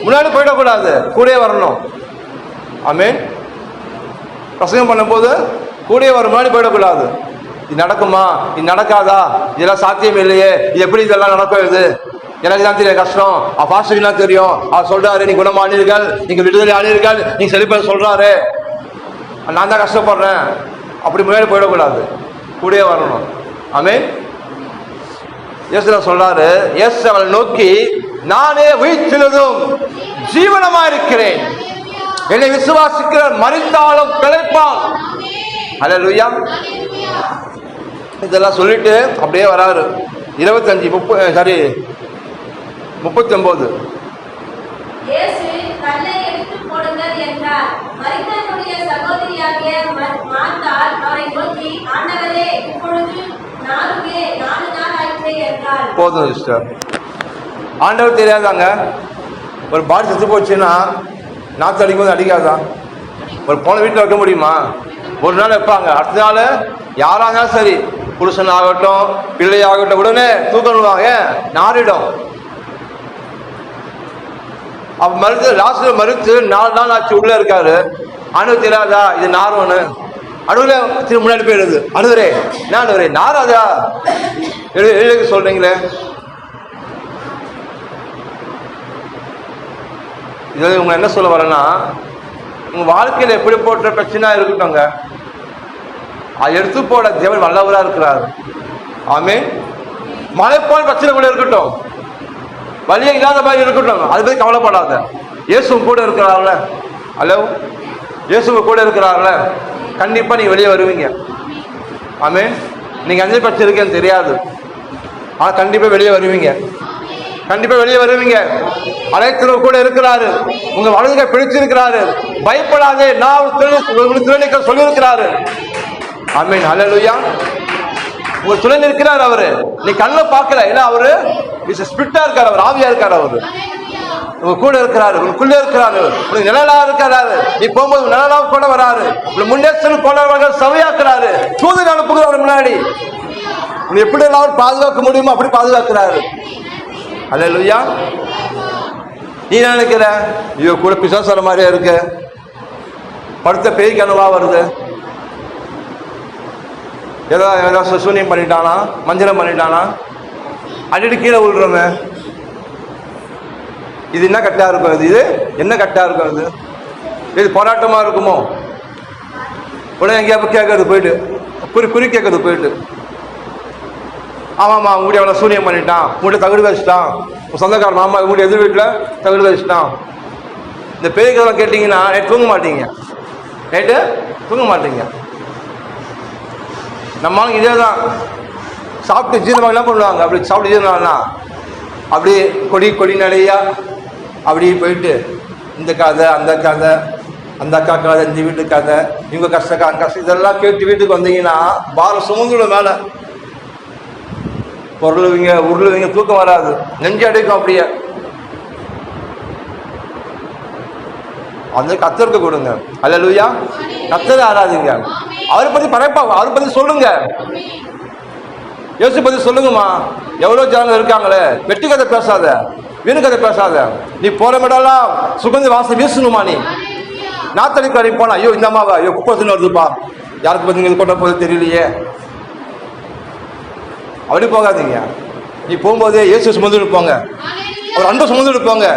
முன்னாடி போயிடக்கூடாது, கூட வரணும். ஆமென். பிரசங்கம் பண்ணும்போது கூட வர முன்னாடி போயிடக்கூடாது. இது நடக்குமா, இது நடக்காதா, இதெல்லாம் சாத்தியம் இல்லையே, இது எப்படி இதெல்லாம் நடக்கும், இது எனக்கு தான் தெரியும் கஷ்டம், பாஸ்டர்லாம் தெரியும், அவர் சொல்றாரு நீ குணமானீர்கள், நீங்க விடுதலை ஆனீர்கள், நீங்க செழிப்ப சொல்றாரு, நான் தான் கஷ்டப்படுறேன், அப்படி முன்னாடி போயிடக்கூடாது, கூட வரணும். ஆமென். இயேசு சொல்றாரு, இயேசு அவளை நோக்கி, நானே உயிர்த்தெழுதும் ஜீவனமா இருக்கிறேன், என்னை விசுவாசிக்கிற மரித்தாலும் பிழைப்பான். அல்லேலூயா. இதெல்லாம் சொல்லிட்டு அப்படியே வராரு. 39. போதும் சிஸ்டர். ஆண்டவர் தெரியாதாங்க? ஒரு பாடி செத்து போச்சுன்னா நாற்று அடிக்கும் போது அடிக்காதான்? ஒரு போன வீட்டில் வைக்க முடியுமா? ஒரு நாள் வைப்பாங்க, அடுத்த நாள் யாராக இருந்தாலும் சரி, புருஷன் ஆகட்டும் பிள்ளை ஆகட்டும், உடனே தூக்கணுவாங்க, நாரிடும். அப்ப மறுத்து லாஸ்ட்ல மறுத்து 4 நாள் ஆச்சு உள்ள இருக்காரு. அணு தெரியாதா இது நார்வனு? அணுல திரு முன்னாடி போயிடுது. அணுவரே நான் நாராதா எழுதி சொல்றீங்களே. இது உங்க என்ன சொல்ல வரேன்னா, உங்க வாழ்க்கையில எப்படி போட்ட பிரச்சனை இருக்கட்டும்ங்க, அது எடுத்து போட தேவன் வல்லவரா இருக்கிறார். ஆமென். மழை போல் பிரச்சனை கூட இருக்கட்டும், வலியே இல்லாத மாதிரி இருக்கட்டும், அது பத்தி கவலைப்படாத. இயேசு கூட இருக்கிறார்ல. ஹலோ, இயேசு கூட இருக்கிறார்ல, கண்டிப்பா நீங்க வெளியே வருவீங்க. ஆமென். நீங்க அஞ்சு பிரச்சனை இருக்கேன்னு தெரியாது, ஆனா கண்டிப்பா வெளியே வருவீங்க. கண்டிப்பா வெளியே வருவீங்க. அனைத்து கூட இருக்கிறாரு, உங்க வலதுகை பிடிச்சிருக்கிறாரு. பயப்படாதே, நான் சொல்லி இருக்கிறாரு. ஆமென். ஹல்லேலூயா. உங்க துணை இருக்கிறார் அவரு. நீ கண்ண பார்க்கல, ஏன்னா அவரு ஸ்பிரிட்டா இருக்காரு, அவர் ஆவியா இருக்காரு. அவரு உங்க கூட இருக்கிறாரு, உங்களுக்குள்ள இருக்கிறாரு, உங்களுக்கு நிழலா இருக்கிறாரு. நீ போகும்போது நிழலா கூட வராரு, உங்களுக்கு முன்னேற்றம் கொண்டவர்கள் சபையாக்குறாரு, தூதர் அனுப்புகிறாரு முன்னாடி. உன்னை எப்படி எல்லாரும் பாதுகாக்க முடியுமோ அப்படி பாதுகாக்கிறாரு. அல்லேலூயா. நீ நினைக்கிற ஐயோ கூட பிசாசு வர மாதிரியா இருக்கு, படுத்த பேய் கனவா வருது, ஏதாவது சூனியம் பண்ணிட்டானா, மஞ்சளம் பண்ணிட்டானா, அடிட்டு கீழே விழுறோமே, இது என்ன கட்டா இருக்கும், இது என்ன கட்டா இருக்கும், இது போராட்டமா இருக்குமோ? உடனே எங்கேயா கேட்கறது போயிட்டு குறி கேட்குது போயிட்டு. ஆமாம்மா உங்களுடைய அவனை சூனியம் பண்ணிட்டான், உங்கள்கிட்ட தகுடு வச்சுட்டான், சொந்தக்கார மாமா உங்களுடைய எதிர் வீட்டில் தகுடு வச்சுட்டான். இந்த பேய்கெல்லாம் கேட்டிங்கன்னா நைட்டு தூங்க மாட்டீங்க, நைட்டு தூங்க மாட்டீங்க. நம்மளும் இதே தான், சாப்பிட்டு ஜீரணமாகலாம் பண்ணுவாங்க. அப்படி சாப்பிட்டு ஜீரணம்னா அப்படியே கொடி நிறையா அப்படி போயிட்டு இந்த கதை அந்த கதை, அந்த அக்கா கதை, இந்த வீட்டு கதை, இவங்க கஷ்டம் கஷ்டம் இதெல்லாம் கேட்டு வீட்டுக்கு வந்தீங்கன்னா பாரம் சுமந்துடும் மேலே. பொருளுவீங்க உருளுவீங்க, தூக்கம் வராது, நெஞ்சு அடைக்கும். அப்படியே அந்த கத்தருக்கு கொடுங்க. அல்லேலூயா. கத்தரை ஆராதிங்க, அவரை பத்தி பரப்பா, அவரை பத்தி சொல்லுங்க, இயேசு பத்தி சொல்லுங்கம்மா. எவ்வளோ ஜனங்கள் இருக்காங்களே, வெட்டி கதை பேசாத, வீணு கதை பேசாத. நீ போற இடம்லாம் சுகந்தி வாசம் வீசணுமா? நீ நாத்தடிக்காரி போனா ஐயோ இந்த அம்மாவா, ஐயோ குப்பை வருதுப்பா, யாருக்கு பத்தி கொண்ட போது தெரியலையே, அப்படி போகாதீங்க. நீ போகும்போதே இயேசு சுமந்துட்டு போங்க, அவர் அன்பை சுமந்துட்டு போங்க.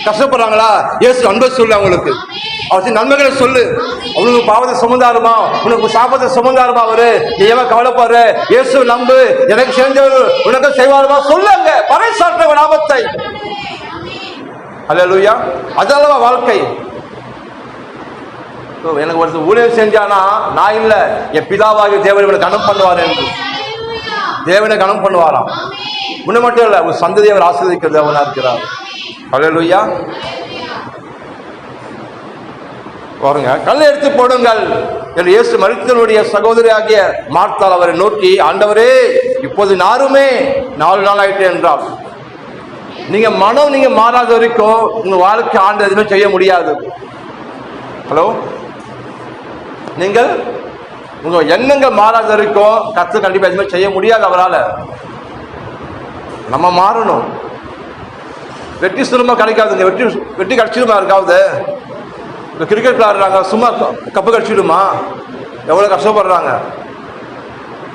கஷ்டப்படுறாங்களா, இயேசு அன்பை சொல்லு, அவங்களுக்கு அவருக்கு நன்மைகளை சொல்லு. அவனுக்கு பாவத்தை சுமந்தாருமா, உனக்கு சாபத்தை சுமந்தாருமா அவரு, நீ ஏன் கவலைப்படுற, இயேசு நம்பு, எனக்கு செஞ்சவர் உனக்கு செய்வாருமா சொல்லுங்க. பறைசாற்ற லாபத்தை. அல்லேலூயா. அதல்லவா வாழ்க்கை. எனக்கு ஒருத்தர் ஊழியம் செஞ்சானா நான் இல்ல, என் பிதாவாகிய தேவன் இவனை கனம் பண்ணுவார் என்று தேவனை கனம் பண்ணுவாராம். முன்ன மட்டும் இல்ல, ஒரு சந்ததியை அவர் ஆசீர்வதிக்கிற தேவனா இருக்கிறார். அல்லேலூயா. பாருங்க, கல்லை எடுத்து போடுங்கள் என்று இயேசு மரித்தவனுடைய சகோதரி ஆகிய மார்த்தாள் அவரை நோக்கி, ஆண்டவரே இப்போது நாருமே 4 நாள் ஆயிட்டு என்றார். நீங்க மனம் நீங்க மாறாத வரைக்கும் உங்க வாழ்க்கை ஆண்டு எதுவுமே செய்ய முடியாது. ஹலோ, நீங்கள் உங்க எண்ணங்கள் மாறாத வரைக்கும் கர்த்தர் கண்டிப்பா எதுவுமே செய்ய முடியாது அவரால். நம்ம மாறணும். வெற்றி சுலமா கிடைக்காதுங்க. வெற்றி கிடைச்சிடுமா இருக்காது? இந்த கிரிக்கெட் விளையாடுறாங்க, சும்மா கப்பு கடிச்சிடுமா? எவ்வளோ கஷ்டப்படுறாங்க.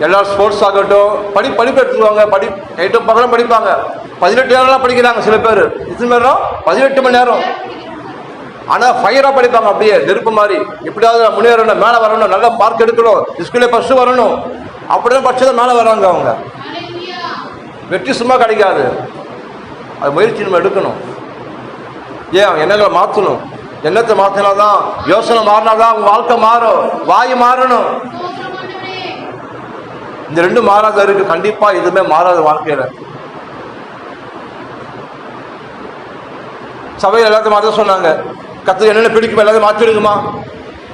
எல்லா ஸ்போர்ட்ஸ் ஆகட்டும், படிப்பு எடுத்துருவாங்க, நைட்டும் பகலும் படிப்பாங்க. 18 நேரம்லாம் படிக்கிறாங்க சில பேர். இத்தனை நேரம் 18 மணி நேரம். ஆனால் ஃபயராக படிப்பாங்க, அப்படியே நெருப்பு மாதிரி. எப்படியாவது முன்னேறணும், மேலே வரணும், நல்ல மார்க் எடுக்கணும், ஸ்கூல்ல ஃபர்ஸ்ட் வரணும், அப்படிதான் படிச்சுதான் மேலே வர்றாங்க அவங்க. வெற்றி சும்மா கிடைக்காது, அது முயற்சி நம்ம எடுக்கணும். ஏன் எண்ணங்களை மாற்றணும். எண்ணத்தை மாற்றினாதான், யோசனை மாறினாதான் உங்க வாழ்க்கை மாறும். வாய் மாறணும். இந்த 2 மாறாத இருக்கு, கண்டிப்பா எதுவுமே மாறாத வாழ்க்கையில. சபையில் எல்லாத்தையும் மாற்ற சொன்னாங்க. கத்தருக்கு என்னென்ன பிடிக்கும் எல்லாத்தையும் மாற்றிடுங்கம்மா.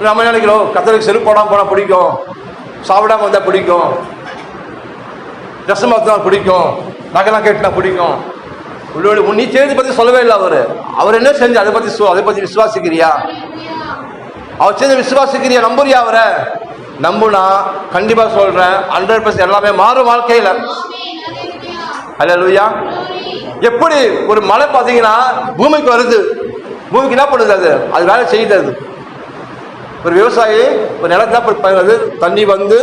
நம்ம நினைக்கிறோம் கத்தருக்கு செருப்பு போடாமல் போனால் பிடிக்கும், சாப்பிடாம வந்தால் பிடிக்கும், ட்ரெஸ் மாற்றினா பிடிக்கும், நகைலாம் கேட்டுனா பிடிக்கும். உள்ளோடு நீ செய்தி பற்றி சொல்லவே இல்லை. அவர் என்ன செஞ்சு அதை பற்றி விசுவாசிக்கிறியா? அவர் செஞ்ச விசுவாசிக்கிறியா? நம்புறியா? அவரை நம்புனா கண்டிப்பா சொல்றேன் 100% எல்லாமே மாறும் வாழ்க்கையில. அல்லேலூயா. எப்படி ஒரு மழை பார்த்தீங்கன்னா பூமிக்கு வருது, பூமிக்கு என்ன பண்ணுது? அது வேலை செய்யுது. ஒரு விவசாயி ஒரு நிலத்தை தண்ணி வந்து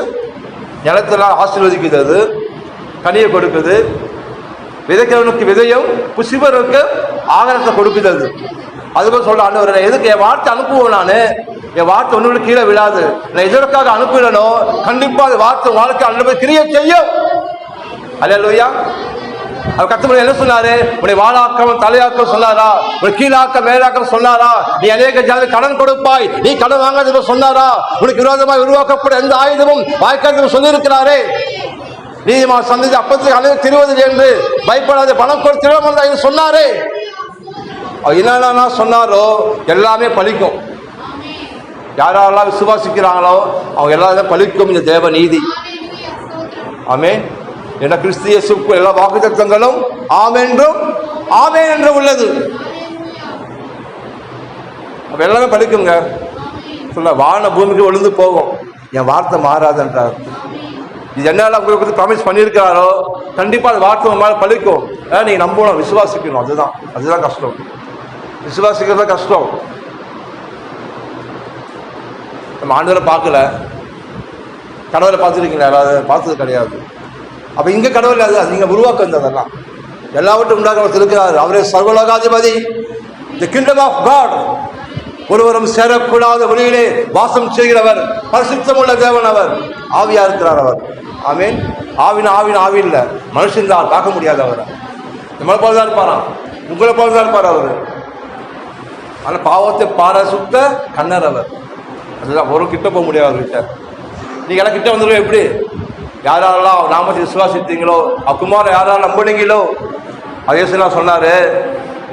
நிலத்தெல்லாம் ஆசீர்வதிக்குது, அது கனியை கொடுக்குது. விதைக்கிறவனுக்கு விதையும் புசிப்பவனுக்கு ஆகாரத்தை கொடுக்குது. அதுபோல் சொல்ல, ஆண்டவரே எதுக்கு என் வார்த்தை அனுப்புவேன், நான் என் வார்த்தை ஒன்று கீழே விழாது, நான் எதற்காக அனுப்பிடணும், கண்டிப்பா அது வார்த்தை வாழ்க்கை அனுப்ப கிரியை செய்யும். அல்லேலூயா. அவர் கர்த்தர் என்ன சொன்னாரு? உன்னை வாழாக்கம் தலையாக்க சொன்னாரா? உன்னை கீழாக்க மேலாக்க சொன்னாரா? நீ அநேக ஜனங்களுக்கு கடன் கொடுப்பாய், நீ கடன் வாங்காத சொன்னாரா? உனக்கு விரோதமாய் உருவாக்கப்படும் எந்த ஆயுதமும் வாய்க்காது சொல்லியிருக்கிறாரே. நீதிமான சந்ததி அப்பத்துக்கு அனைத்து திருவது என்று பயப்படாத, பணம் கொடுத்து சொன்னாரே. என்னென்ன சொன்னாரோ எல்லாமே பலிக்கும். யாரெல்லாம் விசுவாசிக்கிறாங்களோ அவங்க எல்லாரும் பலிக்கும் இந்த தேவ நீதி. ஆமென். என்ன கிறிஸ்து இயேசுவுக்கு எல்லா வாக்குத்தத்தங்களும் ஆமென்றும் ஆமென் என்று உள்ளது. அப்ப எல்லாமே பலிக்குங்க. சொல்ல வான பூமிக்கு விழுந்து போகும், என் வார்த்தை மாறாதுன்றார். இது என்னெல்லாம் உங்களுக்கு ப்ராமிஸ் பண்ணியிருக்கிறாரோ கண்டிப்பா அது வார்த்தை மேல பலிக்கும். நீங்க நம்பணும், விசுவாசிக்கணும். அதுதான் கஷ்டம். விசுவாசிக்கிறது கஷ்டம். நம்ம ஆண்டவரை பார்க்கல, கடவுளை பார்த்துருக்கீங்களா? யாராவது பார்த்தது கிடையாது. அப்ப இங்க கடவுள் அது நீங்க உருவாக்க வந்ததெல்லாம் எல்லாவற்றும் உண்டாக இருக்கிறார். அவரே சர்வலோகாதிபதி, தி கிங்டம் ஆஃப் காட். ஒருவரும் சேரக்கூடாத ஒளியிலே வாசம் செய்கிறவர், பரிசுத்தமுள்ள தேவன் அவர், ஆவியா இருக்கிறார் அவர். ஆமீன். ஆவி இல்ல, மனுஷன் தான் பார்க்க முடியாது அவரை. நம்மளை போலதான் இருப்பாராம், உங்களை போலதான் இருப்பார் அவரு. ஆனா பாவத்தை பார சுத்த கண்ணர் அவர். அதுதான் ஒரு கிட்ட போக முடியாது அவர்கிட்ட. நீங்க எல்லாம் கிட்ட வந்துருவோம். எப்படி? யாரெல்லாம் நாமத்தை விசுவாசித்தீங்களோ, அக்குமார யாராலும் நம்பினீங்களோ, அதே சொன்னாரு,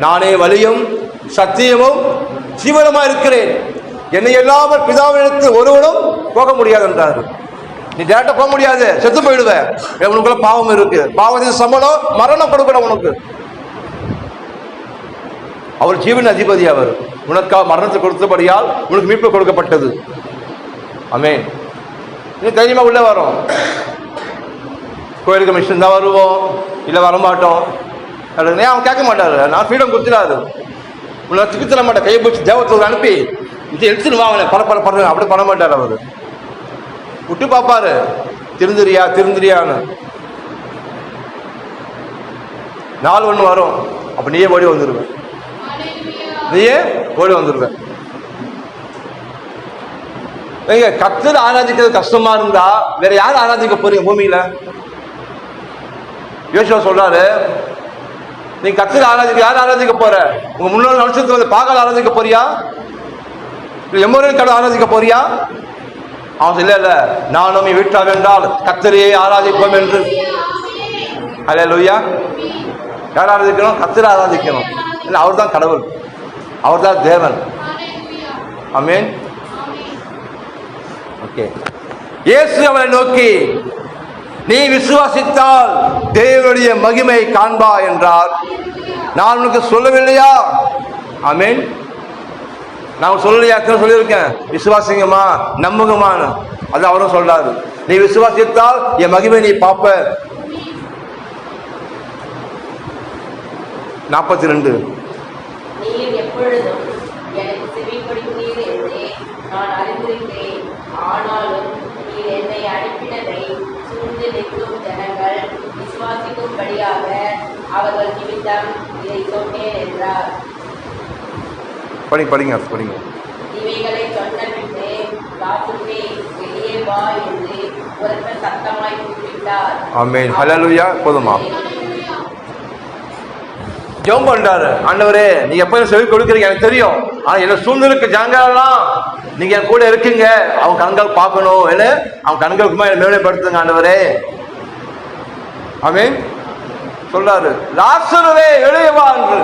நானே வழியும் சத்தியமும் ஜீவனமா இருக்கிறேன், என்னை இல்லாமல் பிதாவிடத்து ஒருவனும் போக முடியாது என்றாரு. நீ டேரக்டா போக முடியாது, செத்து போயிடுவேன். உனக்குள்ள பாவம் இருக்கு, பாவத்தின் சம்பளம் மரணம் கொடுக்கணும் உனக்கு. அவர் ஜீவன் அதிபதி, அவர் உனக்காக மரணத்தை கொடுத்தபடியால் உனக்கு மீட்பு கொடுக்கப்பட்டது. ஆமென். நீ தைரியமா உள்ள வரும். கோயிலுக்கு மிஷன் தான் வருவோம், இல்லை வரமாட்டோம். அவன் கேட்க மாட்டாரு, நான் ஃப்ரீடம் கொடுத்துடாரு. உங்களை திக்கு தர மாட்டேன், கையை பிடிச்சி தேவத்தோடு அனுப்பி இது எடுத்துன்னு வாங்க பரப்ப அப்படி பண்ண மாட்டார். அவர் விட்டு பார்ப்பாரு, திருந்திரியான்னு. நாள் ஒன்று வரும், அப்ப நீயே ஓடி வந்துருவேன். கர்த்தரை ஆராதிக்கிறது கஷ்டமா இருந்தா வேற யாரும் ஆராதிக்க போறீங்க பூமியில? யோசுவா சொல்றாரு, நீ கர்த்தரை யார் ஆராதிக்க போற? உங்க முன்னோர் நட்சத்திரம் வந்து பாகால் ஆராதிக்க போறியா? எம்மோரின் கடவுள் ஆராதிக்க போறியா? அவன் இல்ல, நானும் வீட்டார் என்றால் கர்த்தரையே ஆராதிப்போம் என்று. அல்லேலூயா. யார் ஆராதிக்கணும்? கர்த்தரை ஆராதிக்கணும். இல்லை, அவர் தான் கடவுள், அவர் தான் தேவன். ஆமென். ஓகே. இயேசு அவரை நோக்கி, நீ விசுவாசித்தால் தேவனுடைய மகிமை காண்பா என்றார். நான் உனக்கு சொல்லவில்லையா? ஆமென். நான் சொல்லலையா? சொல்லியிருக்கேன், விசுவாசிங்கம்மா, நம்புங்கம்மான்னு. அது அவரும் சொல்றாரு, நீ விசுவாசித்தால் என் மகிமை நீ பார்ப்ப. 42. ஆனாலும் நீர் என்னை அனுப்பினதை சூழ்ந்து நிற்கும் ஜனங்கள் விசுவாசிக்கும்படியாக அவர்கள் நிமித்தம் இதை சொன்னேன் என்றார். படிங்க. இவைகளை சொன்ன பின்னே லாசருவே வெளியே வா என்று உரத்த சத்தமாய் கூப்பிட்டார். ஆமென். ஹல்லேலூயா. போதுமா? ஜெபம் பண்றாரு, ஆண்டவரே நீங்க எப்ப செவி கொடுக்குறீங்க எனக்கு தெரியும், ஆனா என்ன சூழ்நிலைக்கு ஜனங்களெல்லாம் நீங்க என் கூட இருக்கீங்க, அவன் கண்கள் பார்க்கணும், என்ன அவன் கண்களுக்கு மேம்படுத்துங்க ஆண்டவரே. ஆமென். சொல்றாரு, லாசருவே வெளியே வா என்று.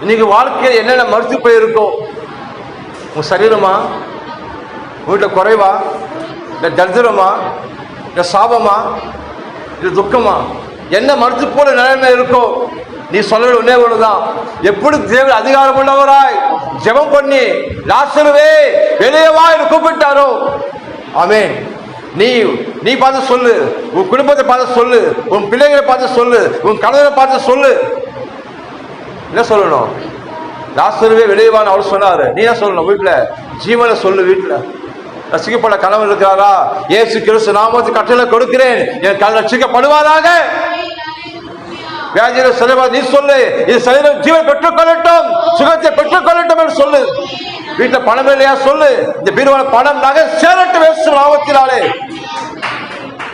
இன்னைக்கு வாழ்க்கையில் என்னென்ன மறுத்து போயிருக்கோம்? உங்க சரீரமா, உங்கள்கிட்ட குறைவா, இல்ல தரித்திரமா, இல்ல சாபமா, இல்ல துக்கமா, என்ன மறுத்து போல நிலைமை இருக்கோ, நீ சொல்ல ஒன்னே ஒண்ணுதான், எப்படி தேவன் அதிகாரம் உள்ளவராய் ஜெபம் பண்ணி லாசருவே வெளியே வா என்று கூப்பிட்டாரோ. ஆமென். நீ பார்த்து சொல்லு, உன் குடும்பத்தை பார்த்து சொல்லு, உன் பிள்ளைகளை பார்த்து சொல்லு, உன் கணவரை பார்த்து சொல்லு. என்ன சொல்லணும்? லாசருவே வெளியே வான்னு அவர் சொன்னாரு. நீ என்ன சொல்லணும்? வீட்டுல ஜீவனை சொல்லு. வீட்டுல ரசிக்கப்பட கணவன் இருக்கிறாரா? இயேசு கிறிஸ்து நாமத்தை கட்டளை கொடுக்கிறேன், என் கணவன் ரட்சிக்கப்படுவாராக. வியாதியில செலவா நீ சொல்லு, இது சரீரம் ஜீவன் பெற்றுக்கொள்ளட்டும், சுகத்தை பெற்றுக்கொள்ளட்டும் என்று சொல்லு. வீட்டுல பணம் இல்லையா? சொல்லு, இந்த பீரோல பணம் நகை சேரட்டும் இயேசு நாமத்தினாலே.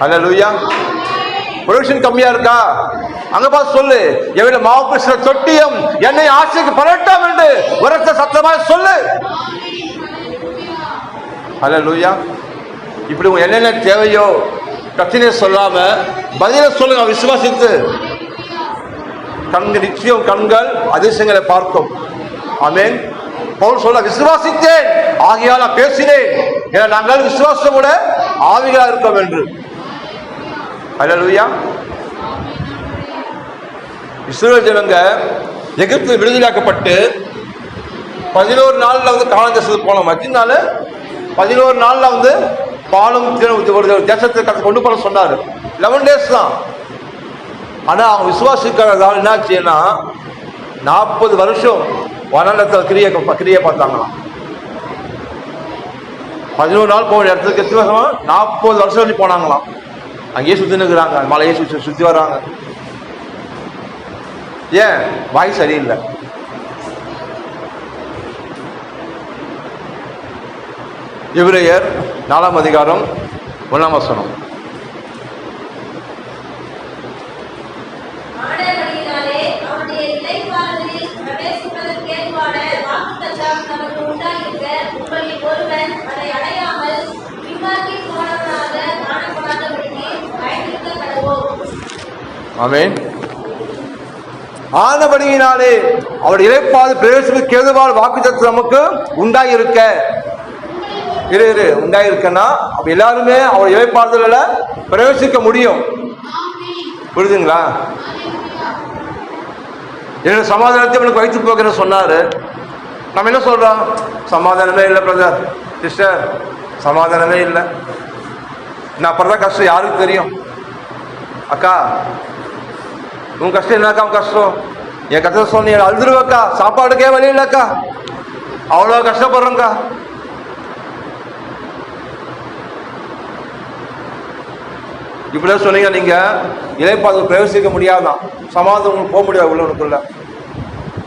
அல்லேலூயா. ப்ரொடக்ஷன் கம்மியா இருக்கா? அங்க பார்த்து சொல்லு, எவ்வளவு மாவுக்கு தொட்டியும் என்னை ஆசைக்கு பரட்டும் என்று உரத்த சத்தமாய் சொல்லு. அல்லேலூயா. இப்படி உங்க என்னென்ன தேவையோ பிரச்சனையை சொல்லாம பதில சொல்லுங்க, விசுவாசித்து. கண்கள் நிச்சயம், கண்கள் அதிசயங்களை பார்க்கும். ஆமென். பவுல் சொல்ல, விசுவாசித்தேன் ஆகியால் நான் பேசினேன், ஏன்னா நாங்கள் விசுவாசத்தோட ஆவிகளா இருக்கோம் என்று. அல்லேலூயா. இஸ்ரவேல் ஜனங்க எகிப்தில் விடுதலையாக்கப்பட்டு 11 நாள்ல வந்து கானான் தேசத்துக்கு போனோம். மத்தினால 11 நாள்ல வந்து பாலும் ஒரு தேசத்தை கொண்டு போன சொன்னாரு. 11 days தான். ஆனா அவங்க விசுவாசிக்கிறதால என்ன ஆச்சுன்னா 40 வருஷம் வனாந்தரத்தில் கிரியை பார்த்தாங்களாம். 11 நாள் போன இடத்துக்கு 40 வருஷம் போனாங்களாம். அங்கேயே சுத்தி நிற்கிறாங்க, மலையே சுத்தி வர்றாங்க. ஏன்? வாய் சரியில்லை. எபிரேயர் 4 அதிகாரம் 1 வசனம். ஆமென். ஆனபடியினாலே அவருடைய இளைப்பாறுதல் பிரவேசிப்பதற்கு ஏதுவான வாக்குத்தத்தம் நமக்கு உண்டாயிருக்க. உண்டாயிருக்கன்னா அப்ப எல்லாருமே அவர் இளைப்பாறுதல பிரவேசிக்க முடியும். புரியுதுங்களா? என்னோட சமாதானத்தை உனக்கு வைத்து போகிற சொன்னாரு. நம்ம என்ன சொல்றோம்? சமாதானமே இல்லை பிரதர், சிஸ்டர், சமாதானமே இல்லை. நான் அப்புறம் கஷ்டம் யாருக்கு தெரியும்? அக்கா உன் கஷ்டம் என்னக்கா? உன் கஷ்டம் என் கஷ்டம் சொன்ன அழுதுருவக்கா, சாப்பாடுக்கே வழி இல்லைக்கா, அவ்வளோ கஷ்டப்படுறோங்க்கா. இப்படிதான் சொன்னீங்க நீங்க இளைப்பாறுதல் பிரவேசிக்க முடியாதான், சமாதானம் போக முடியாது உள்ளவனுக்குள்ள.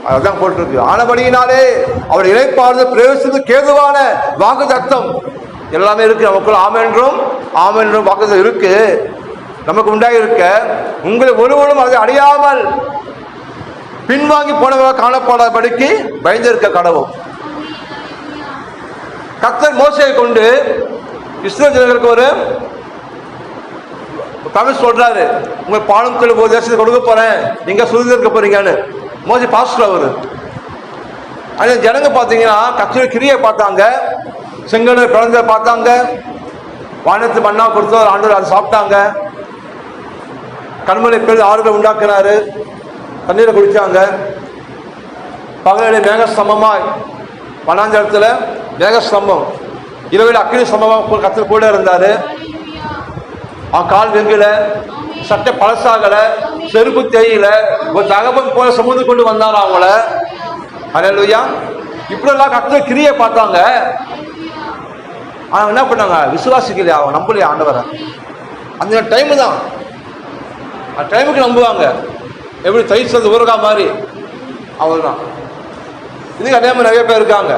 அதுதான் போட்டிருக்கு. ஆனபடியினாலே அவர் இளைப்பாறுதல் பிரவேசிப்பதற்கு ஏதுவான வாக்குத்தத்தம் எல்லாமே இருக்கு நமக்குள்ள. ஆமென்றும் வாக்குத்தத்தம் இருக்கு நமக்கு உண்டாயிருக்க. உங்களை ஒருவரும் அதை அடையாமல் பின்வாங்கி போனவர்கள் காணப்படாதபடிக்கு பயந்திருக்க கடவும். கர்த்தர் மோசேயை கொண்டு இஸ்ரவேல் ஜனங்களுக்கு ஒரு தமிழ் சொல்றாரு, உங்க பாலும் தெளிவு ஒரு தேசத்தை கொடுக்க போறேன், நீங்க சுதந்திரிக்க போறீங்கன்னு. மோசே பாஸ்டர் அவரு. அது ஜனங்க பார்த்தீங்கன்னா கர்த்தருடைய கிரியை பார்த்தாங்க, செங்கடலை பிளந்த பார்த்தாங்க, வானத்து மண்ணா கொடுத்து ஒரு ஆண்டு அதை சாப்பிட்டாங்க, கண்மலை பெரிய ஆறுகளை உண்டாக்குனாரு, தண்ணீரை குடிச்சாங்க. பகலிலே மேகஸ்தம்பமாய் வனாஞ்சலத்தில் மேகஸ்தம்பம், இரவில் அக்கினி ஸ்தம்பமாக கர்த்தர் கூட இருந்தாரு. அவன் கால் வெங்கல, சட்டை பழசாகல, செருப்பு தேயில, ஒரு தகப்பன் போல சுமந்து கொண்டு வந்தாரு அவங்கள. ஹல்லேலூயா. இப்படிலாம் கர்த்தர் கிரியை பார்த்தாங்க. அவங்க என்ன பண்ணாங்க? விசுவாசிக்கலையா, அவங்க நம்பலையா ஆண்டவரை. அந்த டைமு தான், அந்த டைமுக்கு நம்புவாங்க. எப்படி தயிர் சத்து ஊறுகா மாதிரி அவர் தான். இதுக்கு அதே மாதிரி நிறைய பேர் இருக்காங்க.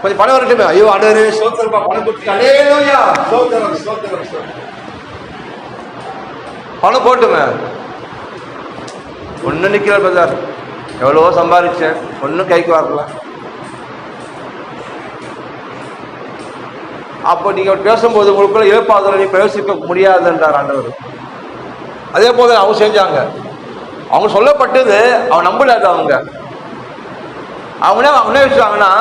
கொஞ்சம் பணம் வரட்டுமே, ஐயோ ஆண்டவரே சோத்திரப்பா, பணம் கொடுத்து ஹல்லேலூயா, சோத்திரம் சோத்திரம் சோத்திரம், பணம் போட்டுங்க. ஒன்றும் நிற்கிற பஜார், எவ்வளவோ சம்பாதிச்சேன், ஒன்றும் கைக்கு வரல. அப்போ நீங்கள் பேசும்போது உங்களுக்குள்ள இழப்பாதலை நீ பிரவேசிக்க முடியாதுன்றார் ஆண்டவர். அதே போல அவங்க செஞ்சாங்க. அவங்க சொல்லப்பட்டது அவன் நம்பலாது. அவங்க என்ன வச்சாங்கன்னா,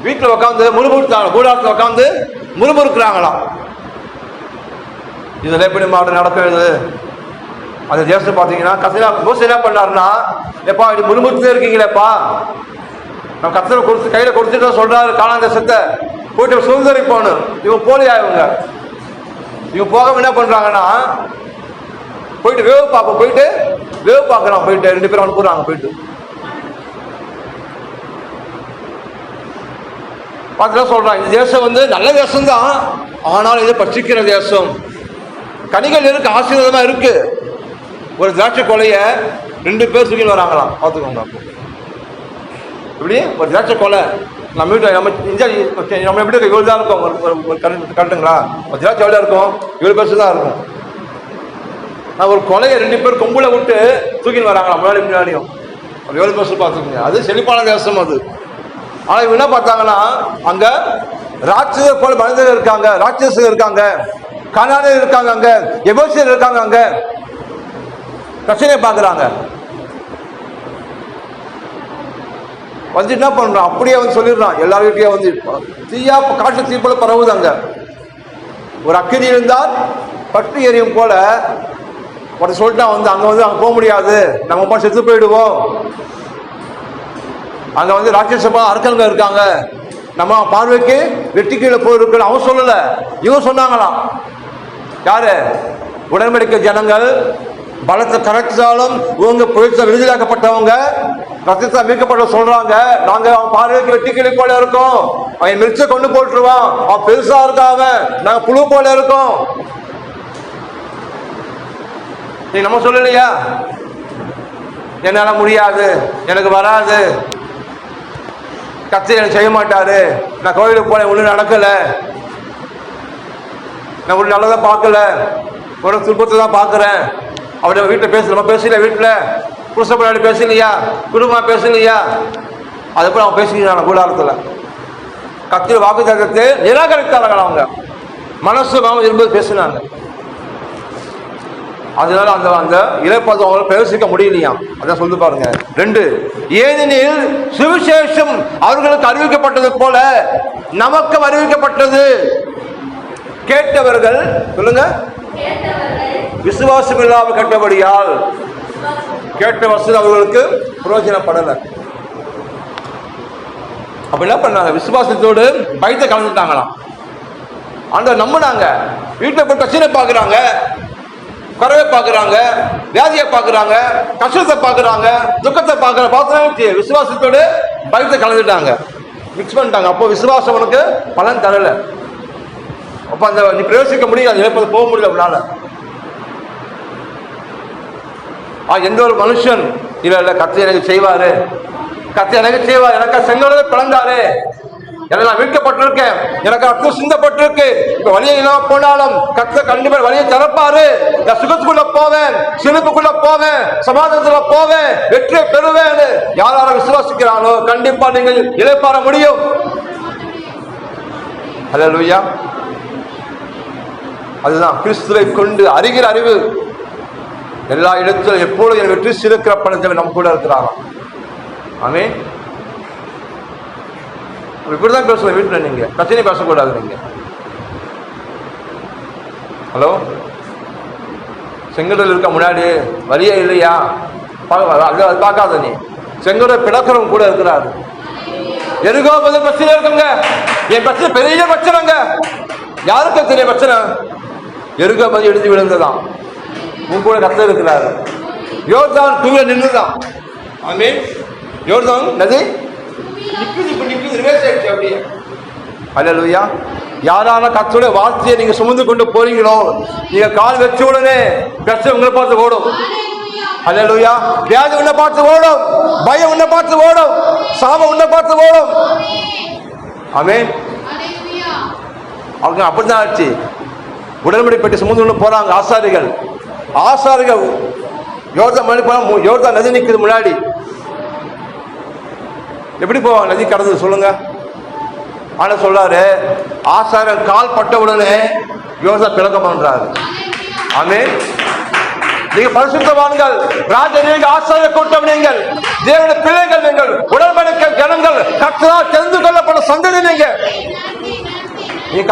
வீட்டில் உட்காந்து முறுமுறுத்தாங்க, கூடாரத்தில் உட்காந்து முறுமுறுக்கிறாங்களாம். இதில் எப்படி மாவட்டம் நடக்குது? அந்த தேசம் பார்த்தீங்கன்னா கசையா என்ன பண்ணாருன்னா, எப்பா இப்படி முறுமுறுத்தே இருக்கீங்களேப்பா, நம்ம கத்தரை கொடுத்து கையில் கொடுத்துட்டு சொல்றாரு, காணாந்த தேசத்தை போயிட்டு சுதந்திரி போகணும். இவங்க போலியா? இவங்க போக என்ன பண்றாங்கன்னா, போயிட்டு வேவு பார்க்கலாம், போயிட்டு 2 பேரும் அனுப்புறாங்க. போயிட்டு பார்த்துதான் சொல்றாங்க, இந்த தேசம் நல்ல தேசம் தான், ஆனால் இது பட்சிக்கிற தேசம். கனிகள் இருக்கு, ஆசீர்வாதமா இருக்கு. ஒரு திராட்சை கொலைய 2 பேர் தூக்கிட்டு வராங்களாம். பார்த்துக்கோங்க. இப்படி ஒரு திராட்சை கொலை நம்ம வீட்டு நம்ம எப்படி இவ்வளோ தான் இருக்கும், கரெக்டுங்களா? ஒரு திராட்சை எவ்வளோ இருக்கும்? இவ்வளோ பெருசு தான் இருக்கும். நான் ஒரு கொலையை 2 பேர் கொம்புல விட்டு தூக்கிட்டு வராங்களா, முன்னாடியும். எவ்வளோ பெருசு பார்த்துக்கோங்க. அது செழிப்பான தேசம் அது. ஆனால் இவங்க என்ன பார்த்தாங்கன்னா, அங்க ராட்சசர் போல மனிதர்கள் இருக்காங்க, ராட்சசர் இருக்காங்க, கனானியர் இருக்காங்க, அங்க எபோசியர் இருக்காங்க, அங்க பிரச்சனையை பார்க்குறாங்க. என்ன பண்றான்? அப்படியே சொல்லிடுறான், எல்லார்கிட்டயும் தீயா காட்டு தீ போல பரவுது. அங்க ஒரு அக்கினி இருந்தால் பட்டு எரியும் போல சொல்லிட்டான். அங்க அங்க போக முடியாது, நம்ம செத்து போயிடுவோம். அங்க ராட்சசமா அரக்கங்க இருக்காங்க, நம்ம பார்வைக்கு வெட்டி கீழே போயிருக்கு. அவன் சொல்லல, இவங்க சொன்னாங்களாம். யாரு? உடன்படிக்கை ஜனங்கள், பலத்தை கரைச்சாலும் இவங்க புயற்சி விடுதலாக்கப்பட்டவங்க, ரத்தத்தை மீட்கப்பட்ட சொல்றாங்க, நாங்க அவன் பார்வைக்கு வெட்டி கிளி போல இருக்கோம், அவன் மிர்ச்ச கொண்டு போட்டுருவான், அவன் பெருசா இருக்காம நாங்க புழு போல இருக்கோம். நீ நம்ம சொல்லலையா? என்னால முடியாது, எனக்கு வராது. கர்த்தர் எனக்கு செய்ய மாட்டாரு, நான் கோயிலுக்கு போனேன் ஒன்றும் நடக்கலை, நான் ஒன்றும் நல்லதாக பார்க்கல, ஒரு துன்பத்தை தான் பார்க்குறேன். அவருடைய வீட்டில் பேசலாமா? பேசல. வீட்டில் புருஷ பிள்ளையாடி பேசலையா? குடும்பம் பேசலையா? அதுக்கப்புறம் அவன் பேசிக்கிறாங்க கூடாரத்தில். கர்த்தர் வாக்குத்தத்தத்தை நிராகரித்தார்கள். அவங்க மனசு இருந்தது பேசினாங்க. அதனால அந்த அந்த இறைப்பதம் அவங்களை பிரவேசிக்க முடியலையாம். அதான் சொல்லி பாருங்க. 2, ஏனெனில் சுவிசேஷம் அவர்களுக்கு அறிவிக்கப்பட்டது போல நமக்கும் அறிவிக்கப்பட்டது. கேட்டவர்கள் சொல்லுங்க, விசுவாசம் இல்லாமல் கேட்டபடியால் கேட்ட வசதி அவர்களுக்கு பிரயோஜனப்படலை. அப்ப என்ன பண்ணாங்க? விசுவாசத்தோடு பயத்தை கலந்துட்டாங்களாம். ஆண்டவர் நம்பினாங்க. வீட்டில் போய் பிரச்சனை பார்க்குறாங்க, குறைவை பார்க்குறாங்க, வியாதியை பார்க்குறாங்க, கஷ்டத்தை பார்க்குறாங்க, துக்கத்தை பார்த்து விசுவாசத்தோடு பயத்தை கலந்துட்டாங்க, மிக்ஸ் பண்ணிட்டாங்க. அப்போ விசுவாசம் உனக்கு பலன் தரலை. அப்போ அந்த நீ பிரவேசிக்க முடியாது, இழப்பது போக முடியல அவனால. எந்த ஒரு மனுஷன் இல்லை கர்த்தர் எனக்கு செய்வாரு, கர்த்தர் எனக்கு செய்வார், எனக்கு செங்கோலை பிளந்தாரு, எனக்கு நான் வீழ்க்கப்பட்டிருக்கேன், எனக்கு ரத்தம் சிந்தப்பட்டிருக்கு, இப்ப வழியை இல்லாம போனாலும் கர்த்தர் கண்டிப்பா வழியை திறப்பாரு, நான் சுகத்துக்குள்ள போவேன், சிறப்புக்குள்ள போவேன், சமாதானத்துல போவேன், வெற்றியை பெறுவேன். யாரார விசுவாசிக்கிறானோ கண்டிப்பா நீங்கள் இளைப்பாற முடியும். அல்லேலூயா. அதுதான் கிறிஸ்துவை கொண்டு அறிகிற அறிவு. எல்லா இடத்திலும் எப்பொழுதும் வெற்றி சிறக்கிற பணத்தை நம்ம கூட இருக்கிறாராம். ஆமென். இப்படிதான் பேசுவோம் வீட்டில். நீங்க பிரச்சனை பேசக்கூடாது. நீங்க ஹலோ, செங்கடல் இருக்க முன்னாடி வரியே இல்லையா? அது பார்க்காத நீ. செங்கடல் பிளக்கிறவங்க கூட இருக்கிறாரு. எருகோ பதில் பிரச்சனை இருக்குங்க. என் பிரச்சனை பெரிய பிரச்சனைங்க. யாருக்கு தெரிய பிரச்சனை? எருகோ பதில் எழுதி விழுந்ததான். உங்க கூட கத்த இருக்கிறாரு. யோர்தான் தூங்க நின்றுதான். ஆமென். யோர்தான் நதி அப்படியே. அல்லேலூயா. யாரான கர்த்தருடைய வார்த்தையை நீங்க சுமந்து கொண்டு போறீங்களோ, நீங்க கால் வச்ச உடனே கஷ்டம் உங்களை பார்த்து ஓடும். அல்லேலூயா. வியாதி உன்னை பார்த்து ஓடும், பயம் உன்னை பார்த்து ஓடும், சாபம் உன்னை பார்த்து ஓடும். ஆமென். அவங்க அப்படிதான் ஆச்சு. உடன்படிக்கை பெட்டி சுமந்து கொண்டு போறாங்க ஆசாரிகள். ஆசாரிகள் யோர்தான் மணி போனா யோர்தான் நதி நிற்குது முன்னாடி. எப்படி போவாங்க? நதி கடந்து சொல்லுங்க. ஆனா சொல்றாரு, ஆசாரர் கால் பட்ட உடனே யோர்தான் பிளக்கம் பண்றாரு. ஆமென். நீங்க பரிசுத்தவான்கள், ராஜநீக ஆசாரிய கூட்டம், நீங்கள் தேவனுடைய பிள்ளைகள், நீங்கள் உடன்படிக்கை ஜனங்கள், கர்த்தரால் தெரிந்து கொள்ளப்பட்ட சந்ததி. நீங்க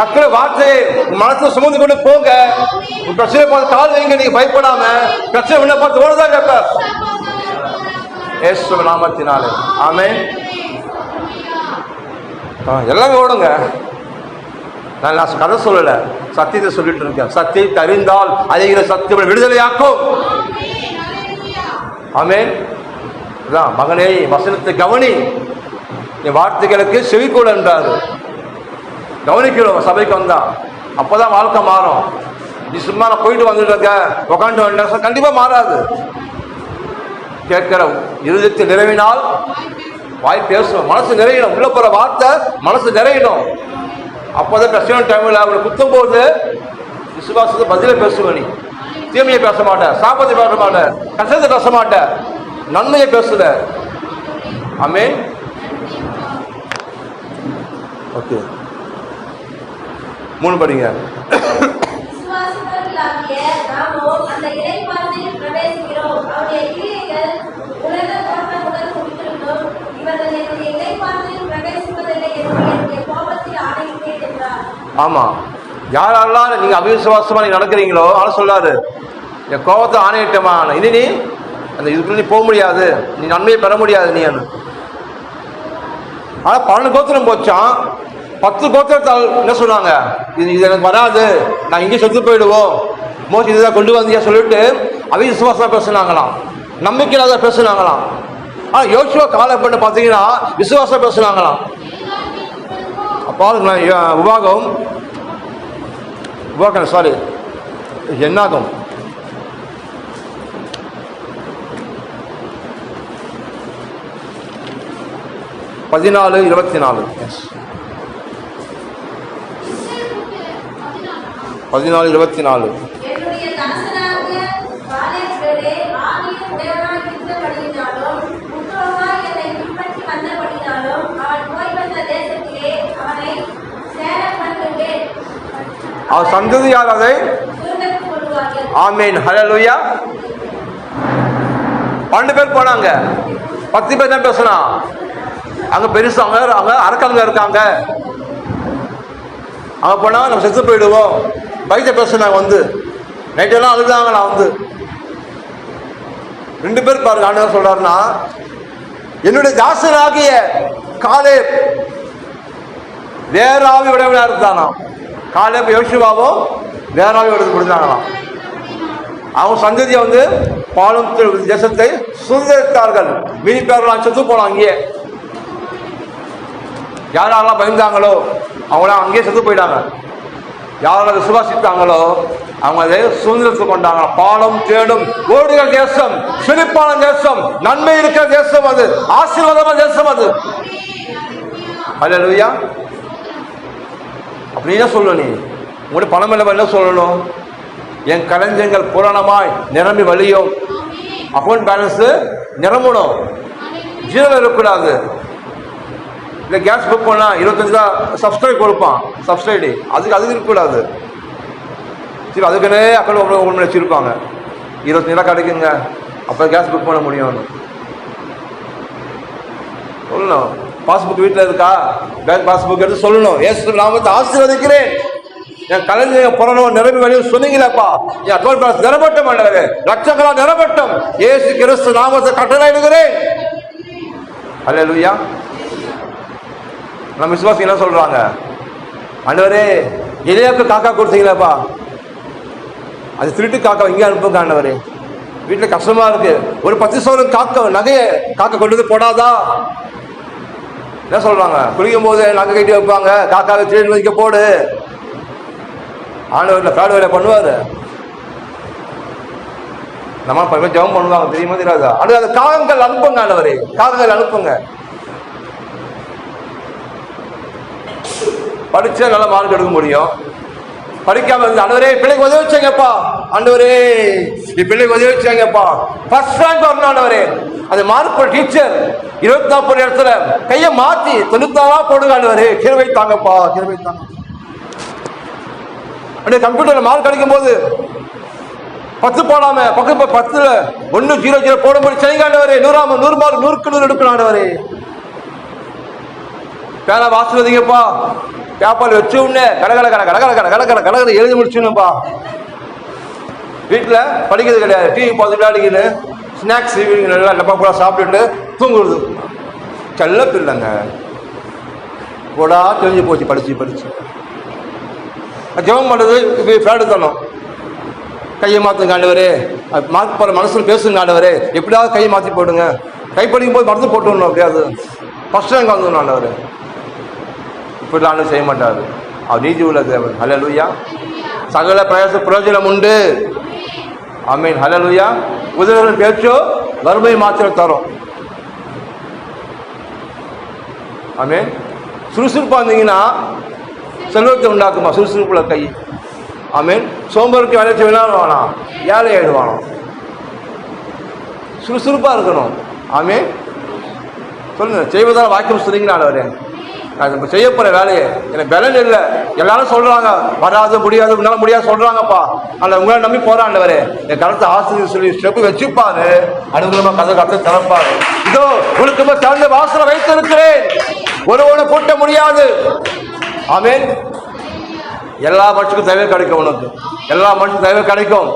கர்த்தருடைய வார்த்தையை மனசுல சுமந்து கொண்டு போங்க. பிரச்சனை பார்த்து கால் வைங்க. நீங்க பயப்படாம பிரச்சனை உன்னை பார்த்து ஓடுதான் கேட்பார். இயேசு நாமத்தினாலே. ஆமென். எல்லாமே ஓடுங்க. நான் கதை சொல்லல, சத்தியத்தை சொல்லிட்டு இருக்கேன். சத்தியத்தை அறிந்தால் அதிக சத்தியம் விடுதலையாக்கும். ஆமென். மகனே, வசனத்தை கவனி, என் வார்த்தைகளுக்கு செவிக்கூட என்றாரு. கவனிக்கணும். சபைக்கு வந்தா அப்பதான் வாழ்க்கை மாறும். நீ சும்மா நான் போயிட்டு வந்துட்டு இருக்க, உட்காந்து வந்தேன், கண்டிப்பா மாறாது. கேட்கிற இருதயத்தை நிறைவினால் வாய் பேசும். மனசு நிறையணும். உள்ள போற வார்த்தை மனசு நிறையணும். அப்போதான் பிரச்சனை டைம்ல அவங்களை குத்தும் போது விசுவாசத்தை பதில பேசுவ. நீ தீமையை பேச மாட்டேன், சாபத்தை பேச மாட்டேன், கஷ்டத்தை பேச மாட்டேன், நன்மையை பேசுத. ஆமென். ஓகே, 3 படிங்க. ஆமா, யாரெல்லாம் நீங்க அவிசுவாசமா நீ நடக்கிறீங்களோ ஆனா சொல்லாரு, என் கோபத்தை ஆணையிட்டமா, இனி நீ அந்த இதுக்குள்ள நீ போக முடியாது, நீ நன்மையை பெற முடியாது நீ. ஆனா 12 கோத்திரம் போச்சான். 10 கோத்திரத்தால் என்ன சொன்னாங்க, இது எனக்கு வராது, நான் இங்கே செத்து போயிடுவோம், மோசி இதுதான் கொண்டு வந்தியா சொல்லிட்டு அவிசுவாசமா பேசுனாங்களாம், நம்பிக்கை இல்லாத பேசுனாங்களாம். ஆனா யோசுவா காலம் பண்ண பார்த்தீங்கன்னா விசுவாசம் பேசுனாங்களாம். பாருங்களேன், என்னாகும் 14:24. எஸ், 14:24. என்னுடைய தாசனாகிய காலேபிலே ஆதியும் தேவனாய் இருந்தபடியினாலும் உத்தமமாய் என்னை பின்பற்றி வந்தபடியினாலும் அவன் போய் வந்த தேசத்திலே அவனை சேரப் பண்ணுவேன். அவர் சந்ததியார் அதை சுதந்தரித்துக் கொள்வார்கள். ஆமீன். ஹல்லேலூயா. 12 பேர் போனாங்க, 10 பேர் தான் பேசினா. அங்க பெருசு அங்க அரக்கங்க இருக்காங்க. அங்க போனா நம்ம செத்து போயிடுவோம். பைத்த பேசுனாங்க வந்து நைட்டெல்லாம் அழுதாங்க. நான் வந்து 2 பேர் பாருங்க. ஆண்டவர் சொல்றாருன்னா, என்னுடைய தாசனாகிய காலேப் வேற ஆவி உடையவனா இருந்தானா. காலேப் யோசுவாவும் வேற ஆவி உடையது கொடுத்தாங்களாம். அவங்க சந்ததியை வந்து பாலும் தேசத்தை சுதந்திரித்தார்கள். மீதி பேரெல்லாம் செத்து போனாங்க. அங்கேயே யாரெல்லாம் பயந்தாங்களோ அவங்களாம் அங்கேயே செத்து போயிட்டாங்க. யாரெல்லாம் விசுவாசித்தாங்களோ அவங்க அதை சுதந்திரத்தை கொண்டாங்க. பாலம் தேடும் ஓடுகிற தேசம், செழிப்பான தேசம், நன்மை இருக்கிற தேசம், அது ஆசீர்வாதமான தேசம் அது. ஹல்லேலூயா. அப்படின்னா சொல்லணும். நீ உங்களுடைய பணம் என்ன சொல்லணும்? என் களஞ்சங்கள் பூரணமாய் நிரம்பி வழியும். அக்கௌண்ட் பேலன்ஸ் நிரம்பணும், ஜீரோ இருக்கக்கூடாது. இல்லை கேஸ் புக் பண்ணால் 25 தான் சப்ஸ்கிரைப் கொடுப்பான், சப்சிடி. அதுக்கு இருக்கக்கூடாது. சரி, அதுக்குன்னே அக்கௌண்ட் ஓப்பன் வச்சுருப்பாங்க. 25 ரூபா கிடைக்குங்க, அப்போ கேஸ் புக் பண்ண முடியும்னு சொல்லணும். பாஸ்புக் வீட்டில் இருக்கா, பேங்க் பாஸ்புக் எடுத்து சொல்லணும். ஏசு நாமத்தை ஆசீர்வதிக்கிறேன், என் கலைஞர் புறணும் நிரம்பி வழியும் சொன்னீங்களேப்பா. என் அக்கௌண்ட் பேலன்ஸ் நிரம்பட்டும் ஆண்டவரே, லட்சங்களா நிரம்பட்டும். ஏசு கிறிஸ்து நாமத்தை கட்டளையிடுகிறேன். ஹல்லேலூயா. நம்ம விசுவாசி என்ன சொல்றாங்க? ஆண்டவரே, எலியாவுக்கு காக்கா கொடுத்தீங்களேப்பா, அது திருட்டு காக்கா இங்கே அனுப்புங்க ஆண்டவரே. வீட்டில் கஷ்டமா இருக்கு. ஒரு 10 சவரன் காக்கா நகையை காக்கா கொண்டு வந்து போடாதா? என்ன சொல்றாங்க? குளிக்கும் போது நகை கட்டி வைப்பாங்க, காக்காவை திருடி வைக்க போடு. ஆண்டவரில் காடு வேலை பண்ணுவாரு. நம்ம ஜெபம் பண்ணுவாங்க, தெரியுமா தெரியாதா? அது அந்த காகங்கள் அனுப்புங்க ஆண்டவரே, காகங்கள் அனுப்புங்க. படிச்சா நல்ல மார்க் எடுக்க முடியும். படிக்காம இருந்து ஆண்டவரே பிள்ளைக்கு உதவி வச்சாங்கப்பா, ஆண்டவரே பிள்ளைக்கு உதவி வச்சாங்கப்பா, ஃபர்ஸ்ட் ரேங்க் வரணும் ஆண்டவரே. அது மார்க் ஒரு டீச்சர் 24 இடத்துல கையை மாத்தி 96 போடுங்க ஆண்டவரே. கிருபை தாங்கப்பா, கிருபை தாங்க. அப்படியே கம்ப்யூட்டர்ல மார்க் கிடைக்கும் போது 10 போடாம பக்கத்து 10ல 100 போடும்போது செய்யுங்க ஆண்டவரே. 100 மார்க் 100க்கு 100 எடுக்கணும் ஆண்டவரே. பேனா வாசிப்பதிங்கப்பா, பேப்பர் வச்சு உடனே கடகட எழுதி முடிச்சுப்பா. வீட்டில் படிக்கிறது கிடையாது, டிவி பார்த்து விளையாடிக்கின்னு ஸ்நாக்ஸ் டப்பா கூட சாப்பிட்டுட்டு தூங்குறது. செல்ல பிள்ளைங்க கூடா தெரிஞ்சு போச்சு படிச்சு. ஜெபம் பண்ணுறது ஃப்ராடு தரணும். கையை மாற்றுங்க ஆண்டவரே, மார்க் போகிற மனசில் பேசுங்க ஆண்டவரே. எப்படியாவது கையை மாற்றி போடுங்க. கை படிக்கும் போது மருந்து போட்டு விடணும். அப்படியாது ஃபர்ஸ்ட் ரேங்க் வந்துடணும் ஆண்டவரே. இப்படிலாம் ஆண்டு செய்ய மாட்டாரு. அவர் நீதி உள்ள தேவன். ஹல்லேலூயா. சகல பிரயோஜனம் உண்டு. ஆமீன். ஹல்லேலூயா. உதவிகளின் பேச்சோ வறுமை மாத்திரம் தரும். ஆமீன். சுறுசுறுப்பாக இருந்தீங்கன்னா செல்வத்தை உண்டாக்குமா, சுறுசுறுப்புல கை. ஆமீன். சோம்பருக்கு வேலை செய்யணும் வேணாம், ஏழை ஆயிடுவானோ. சுறுசுறுப்பாக இருக்கணும். ஆமீன். சொல்லுங்க, செய்வதால் வாக்கியம் சொல்லிங்களா ஆண்டவரே? நான் இப்போ செய்ய போகிற வேலையை எனக்கு பலன் இல்லை. எல்லாரும் சொல்கிறாங்க வராது முடியாது, உன்னால் முடியாது சொல்கிறாங்கப்பா. ஆனால் உங்களை நம்பி போகிற ஆண்டவரே, என் கருத்தை ஆசிரியர் சொல்லி ஸ்டெப்பு வச்சுப்பாரு. அனுகூலமாக கதை திறப்பாரு. இதோ உனக்கு திறந்த வாசலை வைத்திருக்கிறேன், ஒருவனை கூட்ட முடியாது. ஆமீன். எல்லா மனுஷனுக்கும் தயவு கிடைக்கும். உனக்கு எல்லா மனுஷனுக்கும் தயவு கிடைக்கும்.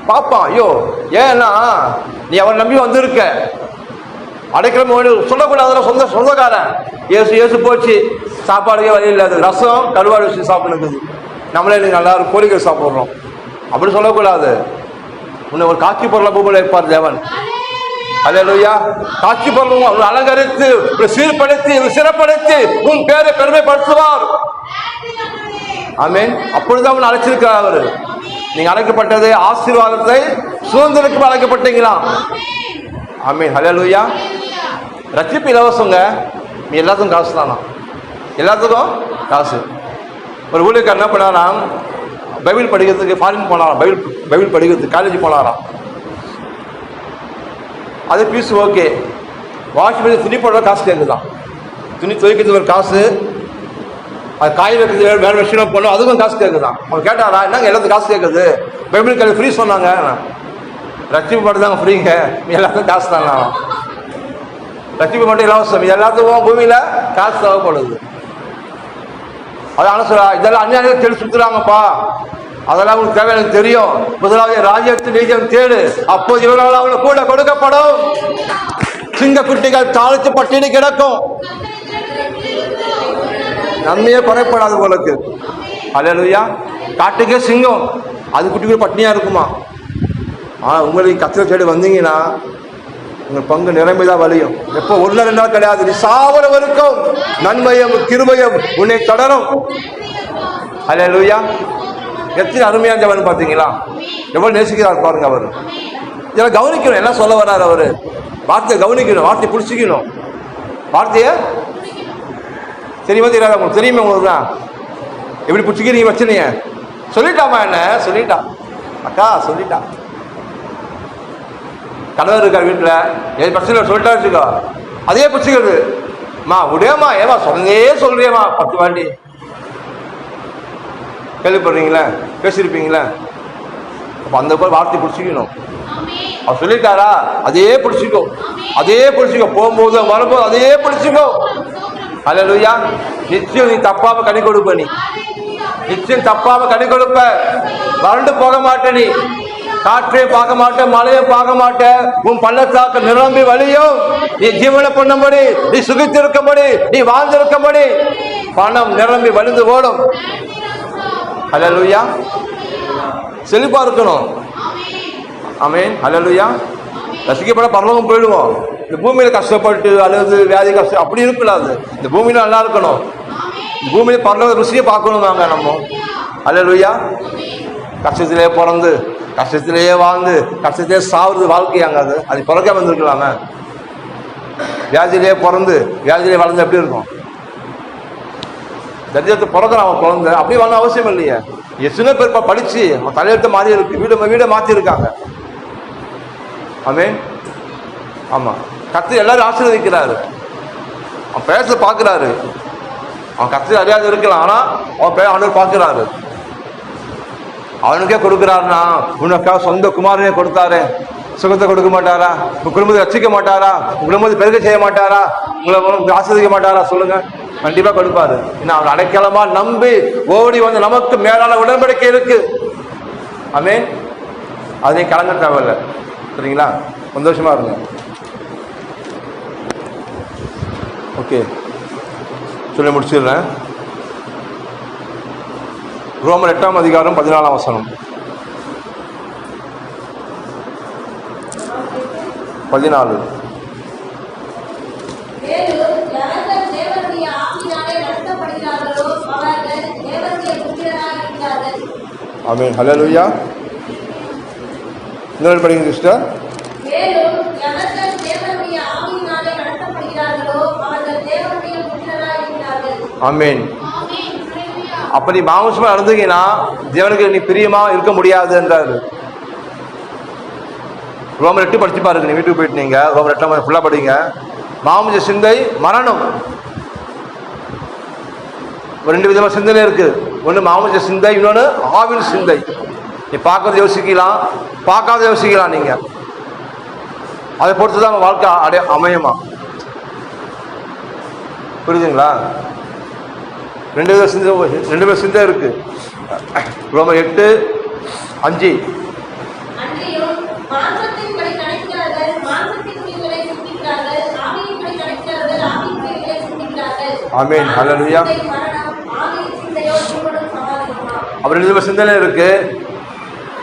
பாப்பான். ஐயோ, ஏன்னா நீ அவரை நம்பி வந்திருக்க. அடைக்கிழமை சொல்லக்கூடாது. சொந்தக்காரன் ஏசு போச்சு, சாப்பாடுக்கே வழி இல்லாது, ரசம் கருவாடு வச்சு சாப்பிடுறது. நம்மளே நீங்கள் எல்லாரும் கோழிக்கறி சாப்பிட்றோம். அப்படி சொல்லக்கூடாது. உன்னை ஒரு காட்சி பொருளை பூமியில் இருப்பார் தேவன். ஹல்லேலூயா. காட்சி பொருள் அலங்கரித்து சீர்படுத்தி சிறப்படுத்தி உன் பேரை பெருமைப்படுத்துவார். ஆமீன். அப்பொழுது அவன் அழைச்சிருக்கிறார். அவரு நீங்க அழைக்கப்பட்டது ஆசீர்வாதத்தை சுதந்திரத்துக்கு அழைக்கப்பட்டீங்களா? ஆமீன். ஹல்லேலூயா. ரட்சிப்பு இலவசங்க. நீ எல்லாத்துக்கும் காசு தானா, எல்லாத்துக்கும் காசு. ஒரு ஊழியக்காரர் என்ன பண்ணாராம், பைபிள் படிக்கிறதுக்கு ஃபாரின் போனாராம், பைபிள் படிக்கிறதுக்கு காலேஜ் போனாராம். அது பீஸ் ஓகே. வாஷ் பண்ணி துணி போடுற காசு கேட்குதான், துணி துவைக்கிறதுக்கு ஒரு காசு, அது காய் வைக்கிறது வேறு விஷயம் போடணும் அதுக்கும் காசு கேட்குதான். அவன் கேட்டாரா, என்னங்க எல்லாத்துக்கும் காசு கேட்குது, பைபிள் காலேஜ் ஃப்ரீ சொன்னாங்க, ரட்சிப்பு மட்டும் தாங்க ஃப்ரீங்க, எல்லாத்துக்கும் காசு தாங்க, ரட்சிப்பு மட்டும் இலவசம், எல்லாத்துக்கும் பூமியில் காசு தேவைப்படுது. அதான் சொல்ல இதெல்லாம் அந்நியாயம் தேடி சுற்றுறாங்கப்பா, அதெல்லாம் உங்களுக்கு தேவை எனக்கு தெரியும். முதலாவது ராஜ்யத்தின் நீதியம் தேடு, அப்போது இவர்களால் அவங்களுக்கு கூட கொடுக்கப்படும். சிங்க குட்டிகள் தாழ்த்து பட்டினி கிடக்கும், நன்மையே குறைப்படாது உங்களுக்கு. அல்லேலூயா. காட்டுக்கே சிங்கம், அது குட்டி கூட பட்டினியா இருக்குமா. ஆனால் உங்களுக்கு கத்திர தேடி வந்தீங்கன்னா உங்கள் பங்கு நிரம்பிதான் வலியும். எப்போ ஒரு நாள் 2 நாள் கிடையாது, நீ சாவர வரைக்கும் நன்மையும் கிருபையும் உன்னை தொடரும். அல்லேலூயா. எத்தனை அருமையான ஜெபம் பார்த்தீங்களா, எவ்வளவு நேசிக்கிறார் பாருங்க. அவர் இதெல்லாம் கவனிக்கணும், எல்லாம் சொல்ல வர்றாரு அவரு. வார்த்தையை கவனிக்கணும், வார்த்தையை பிடிச்சிக்கணும், வார்த்தையை தெரியுமா தெரியாத உங்களுக்கு தெரியுமா, உங்களுக்கு தான் எப்படி பிடிச்சிக்கிறீங்க வச்சுனீங்க. சொல்லிட்டாமா, என்ன சொல்லிட்டா அக்கா, சொல்லிட்டா. கணவர் இருக்கார் வீட்டில், ஏது பிரச்சனை சொல்லிட்டா வச்சுக்கோ, அதே பிடிச்சிக்கிறது. மா உடையம்மா, ஏமா சொல்றியம்மா 10 வாண்டி கேள்விப்படுறீங்களா, பேசியிருப்பீங்களா. அப்போ அந்த போய் வார்த்தை பிடிச்சிக்கணும். அவர் சொல்லிட்டாரா, அதே பிடிச்சிக்கோ, அதே பிடிச்சிக்கோ, போகும்போது வரும்போது அதே பிடிச்சிக்கோ. அல்லேலூயா. நிச்சயம் நீ தப்பாம கனி கொடுப்ப, நீ நிச்சயம் தப்பாம கனி கொடுப்ப, வறண்டு போக மாட்ட, நீ காற்றையும் பார்க்க மாட்டேன், மழையும் பார்க்க மாட்டேன், உன் பள்ளத்தாக்கு நிரம்பி வழியும். நீ ஜீவனை பண்ணும்படி, நீ சுகித்திருக்கும்படி, நீ வாழ்ந்திருக்கும்படி பணம் நிரம்பி வழிந்து ஓடும். அல்லேலூயா. செழிப்பா இருக்கணும். ஆமென். அல்லேலூயா. ரசிக்கப்பட பரலோகம் போயிடுவோம். இந்த பூமியில கஷ்டப்பட்டு அல்லது வியாதி கஷ்டம் அப்படி இருக்கக்கூடாது. இந்த பூமியில நல்லா இருக்கணும். இந்த பூமியில பரலோக ருசியை பார்க்கணும் நாங்க நம்ம. அல்லேலூயா. கஷ்டத்திலேயே பிறந்து கஷ்டத்திலேயே வாழ்ந்து கஷ்டத்திலே சாவுறது வாழ்க்கையாங்க. அது பிறக்க வந்துருக்கலாமே. வியாதியிலேயே பிறந்து வியாதியிலே வளர்ந்து எப்படி இருக்கும். தரித்திரத்தை பிறக்கிறான் அவன் குழந்தை, அப்படி வாழ அவசியம் இல்லையே. எத்தனை பேர் படிச்சு அவன் தலையெழுத்து மாறி இருக்கு, வீடை மாற்றி இருக்காங்க. ஆமென். ஆமா, கர்த்தர் எல்லாரும் ஆசீர்வதிக்கிறாரு. அவன் பேச பார்க்கிறாரு. அவன் கர்த்தர் அறியாது இருக்கலாம், ஆனா அவன் ஆண்டவர் பார்க்கிறாரு. அவனுக்கே கொடுக்குறாருன்னா உனக்காக சொந்த குமாரனே கொடுத்தாரு, சுகத்தை கொடுக்க மாட்டாரா? உங்க குடும்பத்தை ரசிக்க மாட்டாரா? உங்க குடும்பத்தை பெருக செய்ய மாட்டாரா? உங்களை ஆசீர்வதிக்க மாட்டாரா? சொல்லுங்க. கண்டிப்பா கொடுப்பாரு. ஏன்னா அவர் அடைக்கலமா நம்பி ஓடி வந்து நமக்கு மேலான உடன்படிக்கை இருக்கு. ஆமென். அதே கலங்க தேவையில்ல. சரிங்களா? சந்தோஷமா இருங்க. ஓகே, சொல்லி முடிச்சிடுறேன். ரோமர் 8ஆம் அதிகாரம் 14ஆம் வசனம். 14. ஆமென். ஹல்லேலூயா. இன்னொரு படிங்க சிஸ்டர். ஆமென். அப்ப நீ மாம்சமா நடந்தீங்கன்னா தேவனுக்கு நீ பிரியமா இருக்க முடியாது என்றாரு. ரோமர் 8 படிச்சு பாருங்க. நீ வீட்டுக்கு போயிட்டு நீங்க ரோமர் 8 ஃபுல்லா படிங்க. மாம்ச சிந்தை மரணம். 2 விதமான சிந்தனை இருக்கு. ஒன்று மாம்ச சிந்தை, இன்னொன்று ஆவின் சிந்தை. நீ பார்க்கறது யோசிக்கலாம், பார்க்காத யோசிக்கலாம். நீங்க அதை பொறுத்துதான் வாழ்க்கை அமையுமா? புரியுதுங்களா? 2 வித சிந்தை இருக்கு. ரோமர் 8:5. ஆமென். ஹல்லேலூயா. அப்படி 2 சிந்தனை இருக்கு.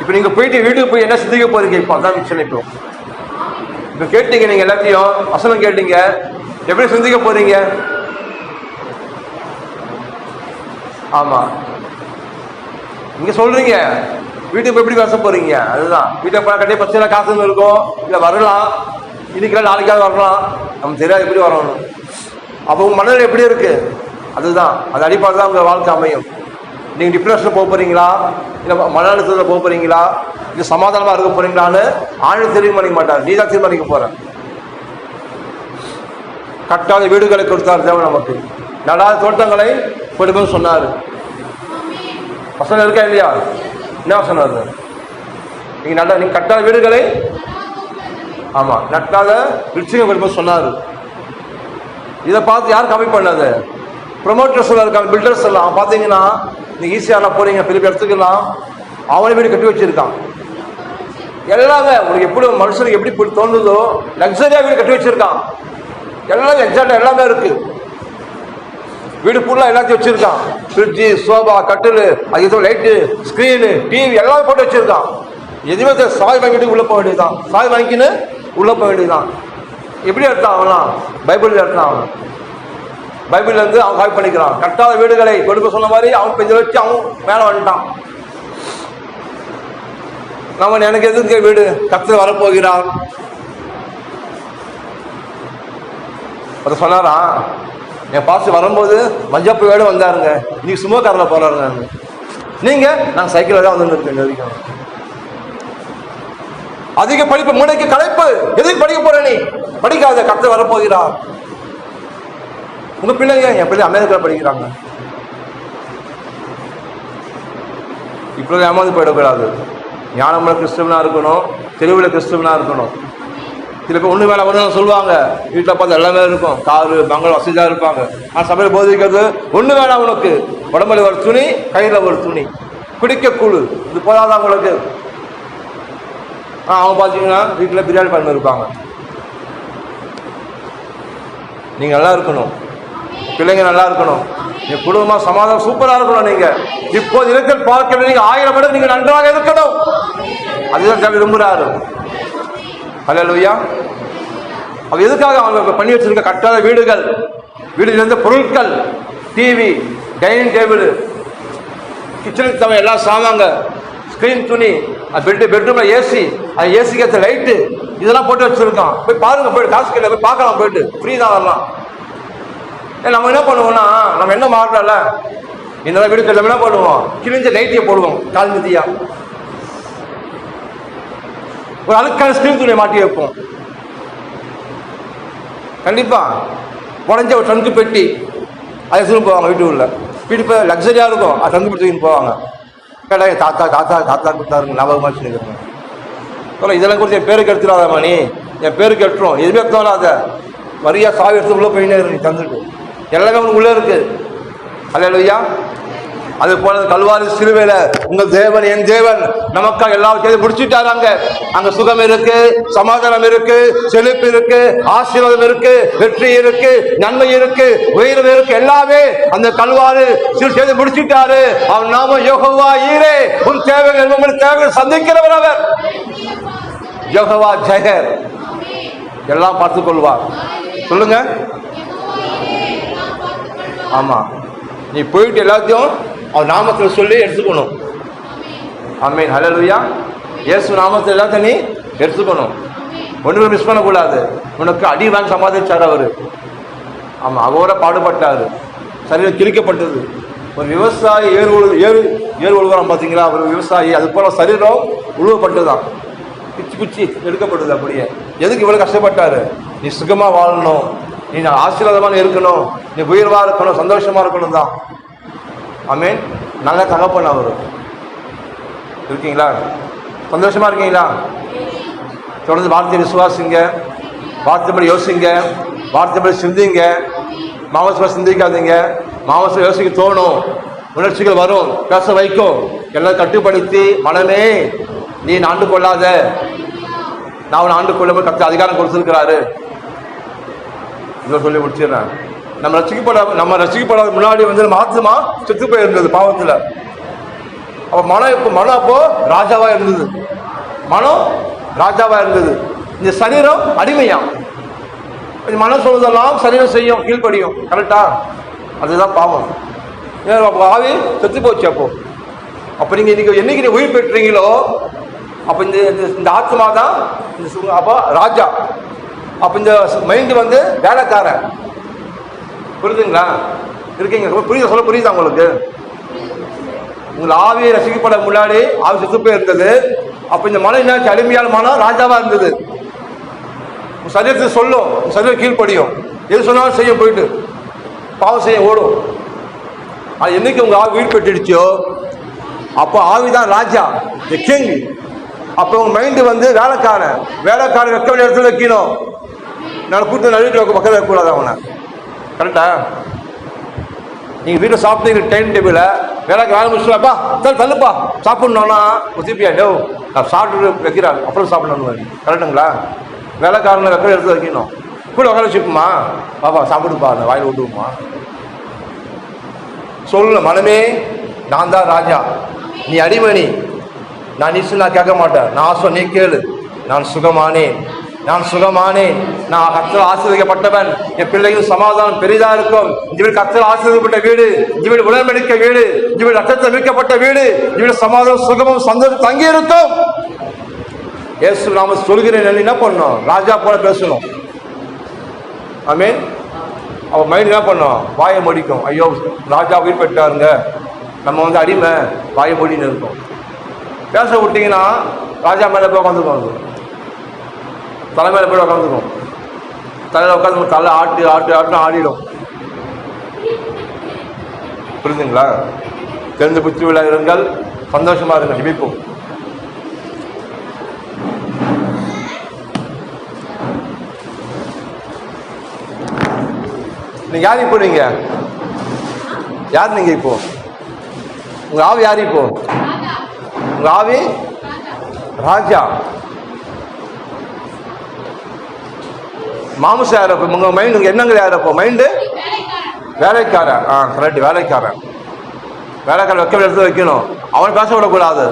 இப்ப நீங்க போயிட்டு வீட்டுக்கு போய் என்ன சிந்திக்க போறீங்க? இப்ப அதான் விஷயம். இப்ப கேட்டீங்க, நீங்க எல்லாத்தையும் வசனம் கேட்டீங்க, எப்படி சிந்திக்க போறீங்க? ஆமா, நீங்க சொல்றீங்க வீட்டுக்கு போய் எப்படி பேச போறீங்க? அதுதான் வீட்டுக்கு போய் கண்டிப்பா பிரச்சனை காசு இருக்கும், இல்ல வரலாம், இன்னைக்கு நாளைக்காவது வரலாம், நமக்கு தெரியாது எப்படி வரணும். அப்போ உங்கள் மனநிலை எப்படி இருக்கு? அதுதான், அது அடிப்படை தான் உங்கள் வாழ்க்கை அமையும். நீங்கள் டிப்ரெஷனில் போக போகிறீங்களா, இல்லை மன அழுத்தத்தில் போக போகிறீங்களா, இல்லை சமாதானமாக இருக்க போகிறீங்களான்னு ஆண்டு தீர்மானிக்க மாட்டார், நீ தான் தீர்மானிக்க போகிற. கட்டாத வீடுகளை கொடுத்தார் தேவன் நமக்கு, நடாத தோட்டங்களை கொடுப்பேன்னு சொன்னார். வசனம் இருக்கா இல்லையா? என்ன சொன்னார்? நீங்கள் கட்டாத வீடுகளை, ஆமாம், நட்டாத விருட்சிகம் கொடுப்பேன்னு சொன்னார். இதை பார்த்து யார் கம்மி பண்ணாது? ப்ரொமோட்டர்ஸ் எல்லாம் இருக்காங்க, பில்டர்ஸ் எல்லாம் பார்த்தீங்கன்னா நீங்கள் ஈஸியாக போகிறீங்க, பெரிய இடத்துக்கெல்லாம் அவனை வீடு கட்டி வச்சிருக்கான். எல்லாமே உங்களுக்கு எப்படி மனுஷனுக்கு எப்படி தோணுதோ லக்ஸரியாக வீடு கட்டி வச்சிருக்கான். எல்லாமே எக்ஸாக்டாக எல்லாமே இருக்கு. வீடு ஃபுல்லாக எல்லாத்தையும் வச்சிருக்கான். ஃப்ரிட்ஜு, சோபா, கட்டில், அது லைட்டு, ஸ்க்ரீனு, டிவி எல்லாமே போட்டு வச்சிருக்கான். எதுவுமே சாய் வாங்கிட்டு உள்ளே போக வேண்டியதுதான், சாய் வாங்கின்னு உள்ளே போக வேண்டியதுதான். எப்படி எடுத்தான் அவன்லாம்? பைபிள் எடுத்தான் அவன். பைபிள்லேருந்து அவன் காப்பி பண்ணிக்கிறான். கட்டாத வீடுகளை கொடுக்க சொன்ன மாதிரி அவன் பெஞ்ச வச்சு அவன் மேலே வந்துட்டான். நம்ம எனக்கு எதுக்கு வீடு? கர்த்தர் வரப்போகிறார். அதை சொன்னாரா? என் பாஸ்டர் வரும்போது மஞ்சப்பூ வேட வந்தாருங்க, இன்னைக்கு சும்மா காரில் போறாருங்க. நீங்க நான் சைக்கிளில் தான் வந்து இருக்கேன் வரைக்கும். அதிக படிப்பு மூளைக்கு களைப்பு. எதுக்கு படிக்க போற? நீ படிக்காத, கர்த்தர் வரப்போகிறார். உங்க பிள்ளைங்க, என் பிள்ளை அமெரிக்காவில் படிக்கிறாங்க. இப்போ ஏமாந்து போயிடக்கூடாது. ஞானமுள்ள கிறிஸ்தவனா இருக்கணும், தெளிவுல கிறிஸ்தவனா இருக்கணும். சில பேர் ஒன்று வேலை ஒன்று சொல்லுவாங்க, வீட்டில் பார்த்து எல்லாமே இருக்கும், காரு பங்களா வசதியாக இருப்பாங்க. ஆனால் சபையில் போதிக்கிறது ஒன்று வேணாம், உனக்கு உடம்புல ஒரு துணி, கையில் ஒரு துணி, குடிக்க கூழு, இது போதாதான் உங்களுக்கு. அவங்க பார்த்தீங்கன்னா வீட்டில் பிரியாணி பண்ணி இருப்பாங்க. நீங்கள் நல்லா இருக்கணும், பிள்ளைங்க நல்லா இருக்கணும், நீங்கள் குடும்பமாக சமாதானம் சூப்பராக இருக்கணும். நீங்கள் இப்போது இருக்கிற பார்க்க நீங்கள் 1000 மடங்கு நீங்கள் நன்றாக இருக்கணும். அதுதான் தேவை விரும்புகிறாரு. அல்லேலூயா. அவ எதுக்காக அவங்க பண்ணி வச்சிருக்க கட்டாத வீடுகள், வீடுல இருந்த பொருட்கள், டிவி, டைனிங் டேபிள், கிச்சனுக்கு தேவை எல்லா சாமாங்க, ஸ்கிரீன், துணி, பெட்ரூம்ல ஏசி, அது ஏசிக்கு ஏற்ற லைட்டு, இதெல்லாம் போட்டு வச்சிருக்கான். போய் பாருங்க, போயிட்டு காசு கேட்க போய் பார்க்கலாம், போயிட்டு ஃப்ரீ தான் வரலாம். நம்ம என்ன பண்ணுவோம்னா, நம்ம என்ன மாறல இந்த வீடு நம்ம என்ன பண்ணுவோம், கிழிஞ்ச லைட்டியை போடுவோம் கால் மிதியா, ஒரு அழுக்கான ஸ்கிரீன் துணியை மாட்டி வைப்போம். கண்டிப்பா உடஞ்ச ஒரு ட்ரங்கு பெட்டி அதை எடுத்துன்னு போவாங்க. வீட்டு உள்ள வீட்டு போய் லக்ஸரியா இருக்கும், அது ட்ரங்கு பெட்டி தூக்கின்னு போவாங்க. கேட்டா தாத்தா தாத்தா தாத்தா கொடுத்தாருங்க, ஞாபகமா வச்சுருக்கிறேன். சொல்ல இதெல்லாம் குறித்து என் பேருக்கு எடுத்துடாதாமா, நீ என் பேருக்கு எடுத்துரும், எதுவுமே தோணாத, வரியா சாவி எடுத்து உள்ள போயினே இருக்கு, நீ தந்துட்டு எல்லாமே உங்களுக்கு உள்ள இருக்கு. அல்லேலூயா. அது போல கல்வாரி சிலுவையில உங்கள் தேவன், என் தேவன் நமக்காக எல்லாத்தையும் முடிச்சுட்டாரு. அங்க சுகம் இருக்கு, சமாதானம் இருக்கு, செழிப்பு இருக்கு, ஆசீர்வாதம் இருக்கு, வெற்றி இருக்கு, நன்மை இருக்கு, உயர்வு இருக்கு, எல்லாமே அந்த கல்வாரி செய்து முடிச்சுட்டாரு. அவன் நாம யெகோவா ஈரே, உன் தேவைகள் உங்கள் தேவைகள் சந்திக்கிறவர் அவர். யெகோவா ஜெயர், எல்லாம் பார்த்துக் கொள்வார். சொல்லுங்க. ஆமா, நீ போயிட்டு எல்லாத்தையும் அவர் நாமத்தில் சொல்லி எடுத்துக்கணும். ஆமென். ஹல்லேலூயா. இயேசு நாமத்தில் எல்லாத்தையும் நீ எடுத்துக்கணும், ஒன்றுமே மிஸ் பண்ணக்கூடாது. உனக்கு அடி வாங்கி சமாளிச்சார் அவரு. ஆமா, அவரோட பாடுபட்டாரு, சரீரம் கிழிக்கப்பட்டது. ஒரு விவசாயி ஏறு உழுவாரம் பார்த்தீங்களா, ஒரு விவசாயி, அது போல சரீரம் உழுவப்பட்டதுதான், பிச்சு பிச்சு எடுக்கப்படுது. அப்படியே எதுக்கு இவ்வளவு கஷ்டப்பட்டாரு? நீ சுகமா வாழணும், நீ ஆசீர்வாதமான இருக்கணும், நீ உயர்வா இருக்கணும், சந்தோஷமா இருக்கணும் தான். ஆமென். நல்ல தகப்பன் அவரு. இருக்கீங்களா? சந்தோஷமா இருக்கீங்களா? தொடர்ந்து வார்த்தை விசுவாசிங்க, வார்த்தைப்படி யோசிங்க, வார்த்தைப்படி சிந்திங்க. மாவசமா சிந்திக்காதீங்க, மாவசம் யோசிக்க தோணும், உணர்ச்சிகள் வரும், பேச வைக்கும். எல்லாம் கட்டுப்படுத்தி, மனமே நீ ஆண்டு கொள்ளாத, நான் அவனை ஆண்டு கொள்ளும் கற்று அதிகாரம் கொடுத்திருக்கிறாரு. இதை சொல்லி முடிச்சிடுறேன். நம்ம ரசிக்கப்படாத முன்னாடி நம்ம ஆத்மா செத்து போயிருந்தது பாவத்துல. அப்ப மனம் அப்போ ராஜாவா இருந்தது, மனம் ராஜாவா இருந்தது. இந்த சரீரம் அடிமையா, மனம் சொல்வதெல்லாம் சரீரம் செய்யும், கீழ்படியும். கரெக்டா? அதுதான் பாவம். ஆவி செத்து போச்சு. அப்ப நீங்க என்னைக்கு நீ உயிர் பெற்றீங்களோ அப்ப இந்த ஆத்மா தான் அப்ப ராஜா. அப்ப இந்த மைண்ட் வேலைக்காரன். புரியுதுங்களா? இருக்கீங்க? புரியுது, சொல்ல புரியுதா உங்களுக்கு? உங்கள் ஆவியை ரசிக்கப்பட முன்னாடி ஆவி செத்து போயிருந்தது. அப்ப இந்த மனம் என்னாச்சு? அடிமையான மனம் ராஜாவா இருந்தது. உன் சரீரத்தை சொல்லும், உன் சரீரம் கீழ்ப்படியும், எது சொன்னாலும் செய்ய, போயிட்டு பாவம் செய்ய ஓடும். அது என்னைக்கு உங்க ஆவி வீடு பெற்றுடுச்சோ அப்போ ஆவிதான் ராஜா, கிங். அப்போ உங்க மைண்டு வந்து வேலைக்காரன் வைக்க வேண்டிய இடத்துல வைக்கணும். நான் கூட்டு நழுவிட்டு பக்கம் வைக்கக்கூடாது அவனை. கரெக்டா? நீங்க வீட்டில் சாப்பிட்டு டைம் டேபிள வேலை முடிச்சுப்பா தள்ளுப்பா சாப்பிடணும்னா திருப்பியா டோ நான் சாப்பிட்டு வைக்கிறாங்க அப்புறம் சாப்பிடணும். கரெக்டுங்களா? வேலைக்காரனை வைக்கிற இடத்துல வைக்கணும். கூட உட்கார வச்சுக்குமா, பாப்பா சாப்பிடுப்பா, அந்த வாயில் விட்டுருமா. சொல்லு, மனமே நான் தான் ராஜா, நீ அடிமணி, நான் நீ நான் கேட்க மாட்டேன், நான் சொன்ன நீ கேளு. நான் சுகமானேன், நான் சுகமானேன், நான் கர்த்தரால் ஆசீர்வதிக்கப்பட்டவன், என் பிள்ளைகள் சமாதானம் பெரிதா இருக்கும். இந்த வீடு கர்த்தரால் ஆசீர்வதிக்கப்பட்ட வீடு, இந்த வீடு உடன்படிக்கை வீடு, இந்த வீடு ரத்தத்தில் மீட்கப்பட்ட வீடு, இந்த வீடு சமாதானம் சுகமும் சந்தோஷம் தங்கி இருக்கும். இயேசு நாம சொல்கிறேன், என்ன பண்ணணும்? ராஜா போல பேசணும். ஆமென். அவ மைண்ட் என்ன பண்ணும்? வாயை முடிக்கும். ஐயோ ராஜா உயிர் பெற்றாருங்க, நம்ம வந்து அடிமை, வாயை மூடின்னு இருக்கும். பேச விட்டீங்கன்னா ராஜா மேலே போய் உட்காந்துக்கும், தலை மேலே போய் உட்காந்துக்கும். தலையில் உட்காந்து தலை ஆட்டு ஆட்டு ஆட்டுன்னு ஆடிடும். புரிஞ்சுங்களா? தெரிந்து புத்தி உள்ள இருங்கள், சந்தோஷமா இருங்க. ஜெபிப்போம். நீங்க யார் இப்போ? நீங்க யார்? நீங்க இப்போ உங்க ஆவி யார்? இப்போ உங்க ஆவி ராஜா. மாமிசம் யார்? உங்க மைண்ட், உங்க எண்ணங்கள் யார்? இப்போ மைண்டு வேலைக்காரன். கரெக்ட், வேலைக்காரன். வேலைக்காரன் வைக்க வேண்டிய இடத்துல வைக்கணும். அவன் பேச விடக்கூடாது,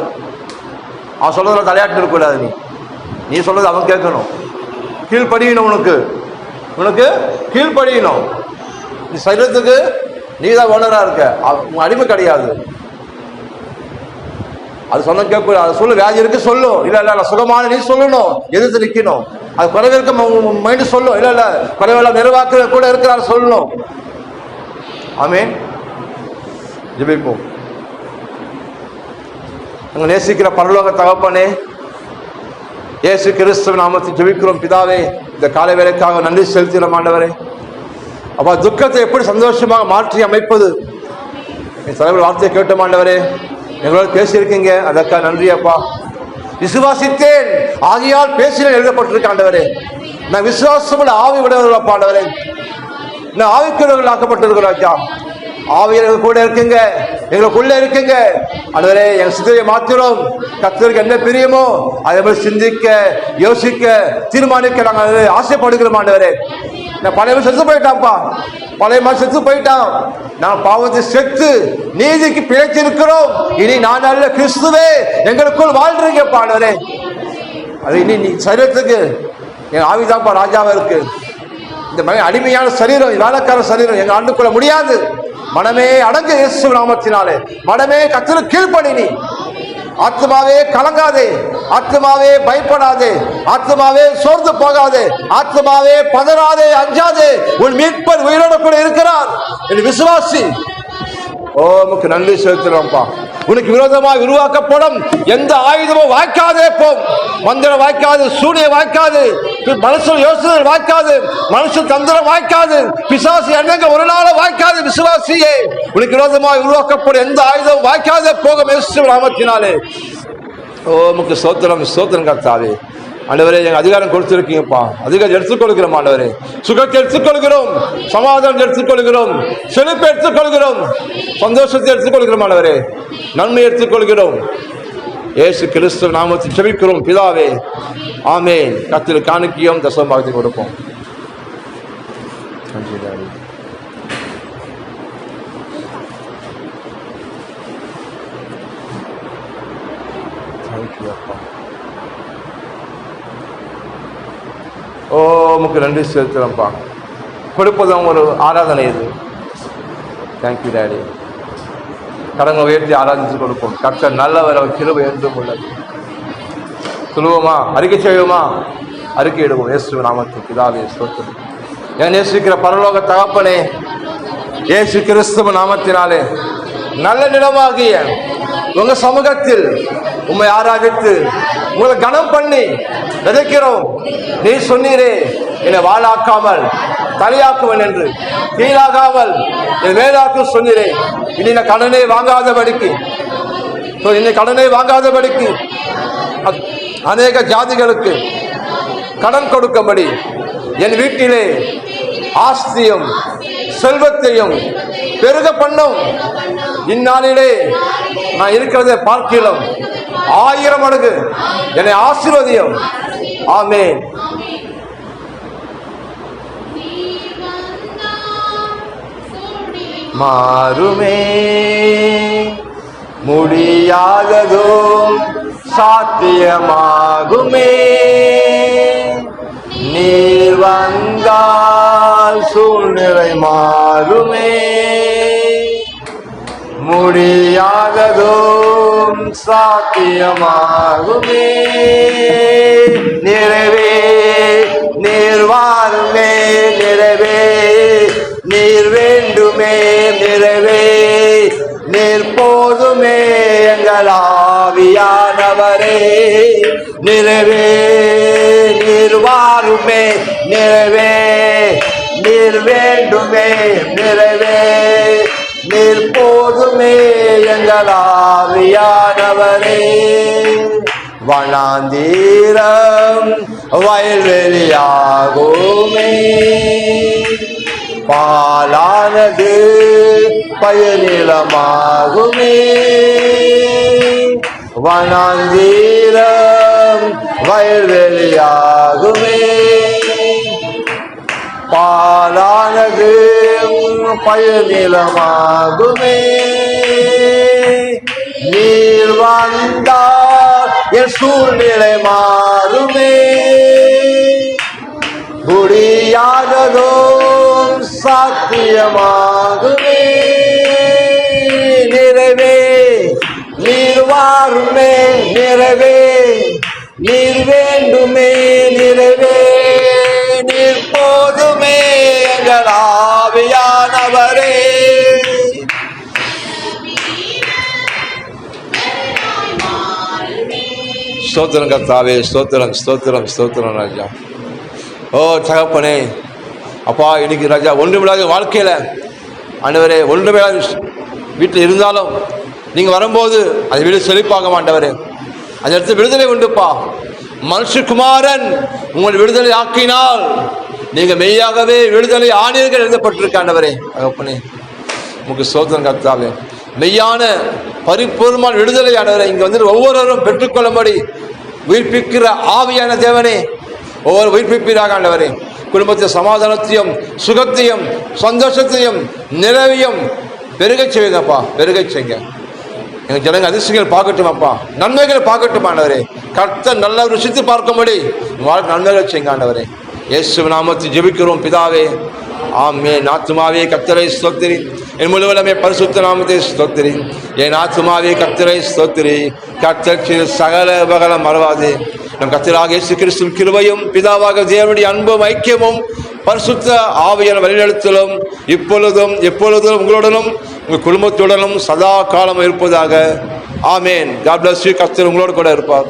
அவன் சொல்றதுல தலையாட்டு இருக்கக்கூடாது. நீ சொல்றது அவன் கேட்கணும். கீழ்படியணும். உனக்கு கீழ்படியணும். நீ சரீரத்துக்கு நீ தான் ஓனரா இருக்க, உன் அடிமை கிடையாது. அது சொன்ன கேட்க, அது சொல்லு. வியாதி இருக்கு சொல்லும், இல்ல நான் சுகமான நீ சொல்லணும், எதிர்த்து நிற்கணும். அது குறைவு இருக்க மைண்டு சொல்லும், இல்ல குறைவெல்லாம் நிறைவாக்குற கூட இருக்கிறார் சொல்லணும். ஆமென். ஜெபிப்போம். நாங்கள் நேசிக்கிற பரலோக தகப்பனே, இயேசு கிறிஸ்துவின் நாமத்தில் ஜெபிக்கிறோம் பிதாவே. இந்த காலை வேளைக்காக நன்றி செலுத்தினோம் ஆண்டவரே. அப்பா, துக்கத்தை எப்படி சந்தோஷமாக மாற்றி அமைப்பது, என் தலைவர் வார்த்தையை கேட்டோம் ஆண்டவரே. எங்களோட பேசியிருக்கீங்க, அதற்காக நன்றி அப்பா. விசுவாசித்தேன் ஆகியால் பேசினேன் எழுதப்பட்டிருக்க ஆண்டவரே. நான் விசுவாசமுள்ள ஆவி விடவர்களப்பா ஆண்டவரே. நான் ஆவிக்குரியவர்கள் ஆக்கப்பட்டிருக்கிறோம் ஐயா. ஆவியர்கள் கூட இருக்குங்க, எங்களுக்குள்ள இருக்குங்க ஆண்டவரே. எங்க சிந்தையை மாத்திரம் கர்த்தருக்கு என்ன பிரியமோ அதை மாதிரி சிந்திக்க, யோசிக்க, தீர்மானிக்க நாங்கள் ஆசைப்படுகிறோம் ஆண்டவரே. நான் பழைய செத்து போயிட்டான்ப்பா, பழைய மாதிரி செத்து போயிட்டான். நான் பாவத்தை செத்து நீதிக்கு பிழைச்சிருக்கிறோம். இனி நான் அல்ல, கிறிஸ்துவே எங்களுக்குள் வாழ்றீங்கப்பா ஆண்டவரே. அது இனி நீ சரீரத்துக்கு என் ஆவிதான்ப்பா ராஜாவா இருக்கு. இந்த மாதிரி அடிமையான சரீரம், வேலைக்கார சரீரம் எங்க ஆண்டுக்குள்ள முடியாது. மனமே அடங்கு இயேசு நாமத்தினாலே. மனமே கர்த்தருக்கு கீழ்ப்படி. நீ ஆத்மாவே கலங்காதே, ஆத்மாவே பயப்படாதே, ஆத்மாவே சோர்ந்து போகாதே, ஆத்மாவே பதறாதே, அஞ்சாதே. உன் மீட்பர் உயிரோடு கூட இருக்கிறார் என்று விசுவாசி. ஓ உமக்கு நன்றி செலுத்துறோம்ப்பா. உனக்கு விரோதமாக உருவாக்கப்படும் எந்த ஆயுதமும் வாய்க்காதே போம். மந்திரம் வாய்க்காது, சூனியம் வாய்க்காது, மனுஷன் யோசனை வாய்க்காது, மனுஷன் தந்திரம் வாய்க்காது, பிசாசு எண்ணங்கள் ஒரு நாளும் வாய்க்காது. விசுவாசியே, உனக்கு விரோதமாக உருவாக்கப்படும் எந்த ஆயுதமும் வாய்க்காதே போகும் இயேசு நாமத்தினாலே. ஓ உமக்கு ஸ்தோத்திரம், ஸ்தோத்திரம் கர்த்தாவே. ஆண்டவரே, எங்க அதிகாரம் கொடுத்திருக்கீங்கப்பா, அதிகாரம் எடுத்துக்கொள்கிறோம் ஆண்டவரே. சுகத்தை எடுத்துக்கொள்கிறோம், சமாதானம் எடுத்துக்கொள்கிறோம், செழிப்பை எடுத்துக்கொள்கிறோம், சந்தோஷத்தை எடுத்துக்கொள்கிறோம் ஆண்டவரே. நன்மை எடுத்துக்கொள்கிறோம். இயேசு கிறிஸ்து நாமத்தில் ஜெபிக்கிறோம் பிதாவே, ஆமென். கர்த்தருக்கு காணிக்கையும் தசமபாகத்தை கொடுப்போம். ஓ உமக்கு நன்றி செலுத்துறோம்ப்பா. கொடுப்பதும் ஒரு ஆராதனை. இது தேங்க்யூ டாடி. கடங்க உயர்த்தி ஆராதிச்சு கொடுப்போம். கர்த்தர் நல்லவர், அவர் கிருபை என்றும் உள்ளது. சொல்லுவோமா? அறிக்கை செய்வோமா? அறிக்கை இடுவோம். இயேசு நாமத்தில் பிதாவே ஸ்தோத்திரம். என் நேசிக்கிற பரலோக தகப்பனே, இயேசு கிறிஸ்துவ நாமத்தினாலே நல்ல நிலமாகிய உங்க சமூகத்தில் உம்மை ஆராதித்து உங்களை கனம் பண்ணி விதைக்கிறோம். நீ சொன்னீரே, என்னை வாழாக்காமல் தலையாக்குவன் என்று, கீழாகாமல் என் மேலாக்கு சொன்னீரே. இனி நான் கடனை வாங்காதபடிக்கு அநேக ஜாதிகளுக்கு கடன் கொடுக்கும்படி என் வீட்டிலே ஆஸ்தியும் செல்வத்தையும் பெருக பண்ணும். இந்நாளிலே நான் இருக்கிறதை பார்க்கலாம் 1000 மடங்கு என்னை ஆசீர்வதியும். ஆமென். மாறுமே முடியாததும் சாத்தியமாகுமே. நீர் வந்தால் சூழ்நிலை மாறுமே. முடியாததும் சாத்தியமாகுமே. நிறைவே நீர் வாருமே, நிறைவே நீர் வேண்டுமே, நிறைவே நீர் போதுமே எங்கள் ஆவியானவரே. நிறைவே நீர் வாருமே, நிறைவே நீர் வேண்டுமே, நிறைவே நீர் போதுமே எங்கள் ஆவியானவரே. வனாந்தீரம் வயல்வெளியாகுமே, பாலானது பயனிலமாகுமே. வனாந்தீரம் வயல்வெளியாகுமே, பாலானது பயனிலமாகுமே. நீர் வந்தால் என் சூழ்நிலை மாறுமே. முடியாததும் சாத்தியமாகுமே. நிறைவே நீர் வாருமே, நிறைவே நீர் வேண்டுமே, நிறைவே நீர் போதுமே எங்கள் ஆவியானவரே. ஸ்தோத்திரம் கர்த்தாவே, ஸ்தோத்திரம் ஸ்தோத்திரம் ஸ்தோத்திரம் ராஜா. ஓ தகப்பனே, அப்பா இன்னைக்கு ராஜா ஒன்றுமில்லாத வாழ்க்கையில் ஆண்டவரே, ஒன்றுமில்லாத வீட்டில் இருந்தாலும் நீங்கள் வரும்போது அது வீடு செழிப்பாக மாட்டவரே. அந்த இடத்துல விடுதலை உண்டுப்பா. மனுஷகுமாரன் உங்கள் விடுதலை ஆக்கினால் நீங்கள் மெய்யாகவே விடுதலை ஆணையர்கள் எழுதப்பட்டிருக்காண்டவரே. தகப்பனே உங்களுக்கு ஸ்தோத்திரம் கர்த்தாவே. மெய்யான பரிபூர்ணமான விடுதலை ஆண்டவரே இங்கே வந்து ஒவ்வொருவரும் பெற்றுக்கொள்ளும்படி உயிர்ப்பிக்கிற ஆவியான தேவனே, ஒவ்வொரு உயிர்ப்பிப்பீராக ஆண்டவரே. குடும்பத்தில் சமாதானத்தையும் சுகத்தையும் சந்தோஷத்தையும் நிறைவையும் பெருகச் செய்யுங்கப்பா, பெருகச் செய்யுங்க. எங்கள் ஜனங்க அதிர்ஷ்டங்கள் பார்க்கட்டும் அப்பா, நன்மைகளை பார்க்கட்டும் ஆண்டவரே. கர்த்தர் நல்ல ருசித்து பார்க்கும்படி வாழ்க்கை நன்மைகளை செய்யுங்க ஆண்டவரே. இயேசு நாமத்தில் ஜெபிக்கிறோம் பிதாவே, ஆமென். ஆத்துமாவே கர்த்தரை ஸ்தோத்திரி, என் முழுவலமே பரிசுத்த நாமத்தை ஸ்தோத்திரி. என் ஆத்துமாவே கர்த்தரை ஸ்தோத்திரி, கர்த்தர் சகல உபகாரம் மறவாதே. நம் கர்த்தராகிய இயேசு கிறிஸ்துவின் கிருபையும் பிதாவாக தேவனுடைய அன்பும் ஐக்கியமும் பரிசுத்த ஆவியான வழிநடத்தலும் இப்பொழுதும் எப்பொழுதும் உங்களுடனும் உங்கள் குடும்பத்துடனும் சதா காலம் இருப்பதாக. ஆமென். God bless you. கர்த்தர் உங்களோடு கூட இருப்பார்.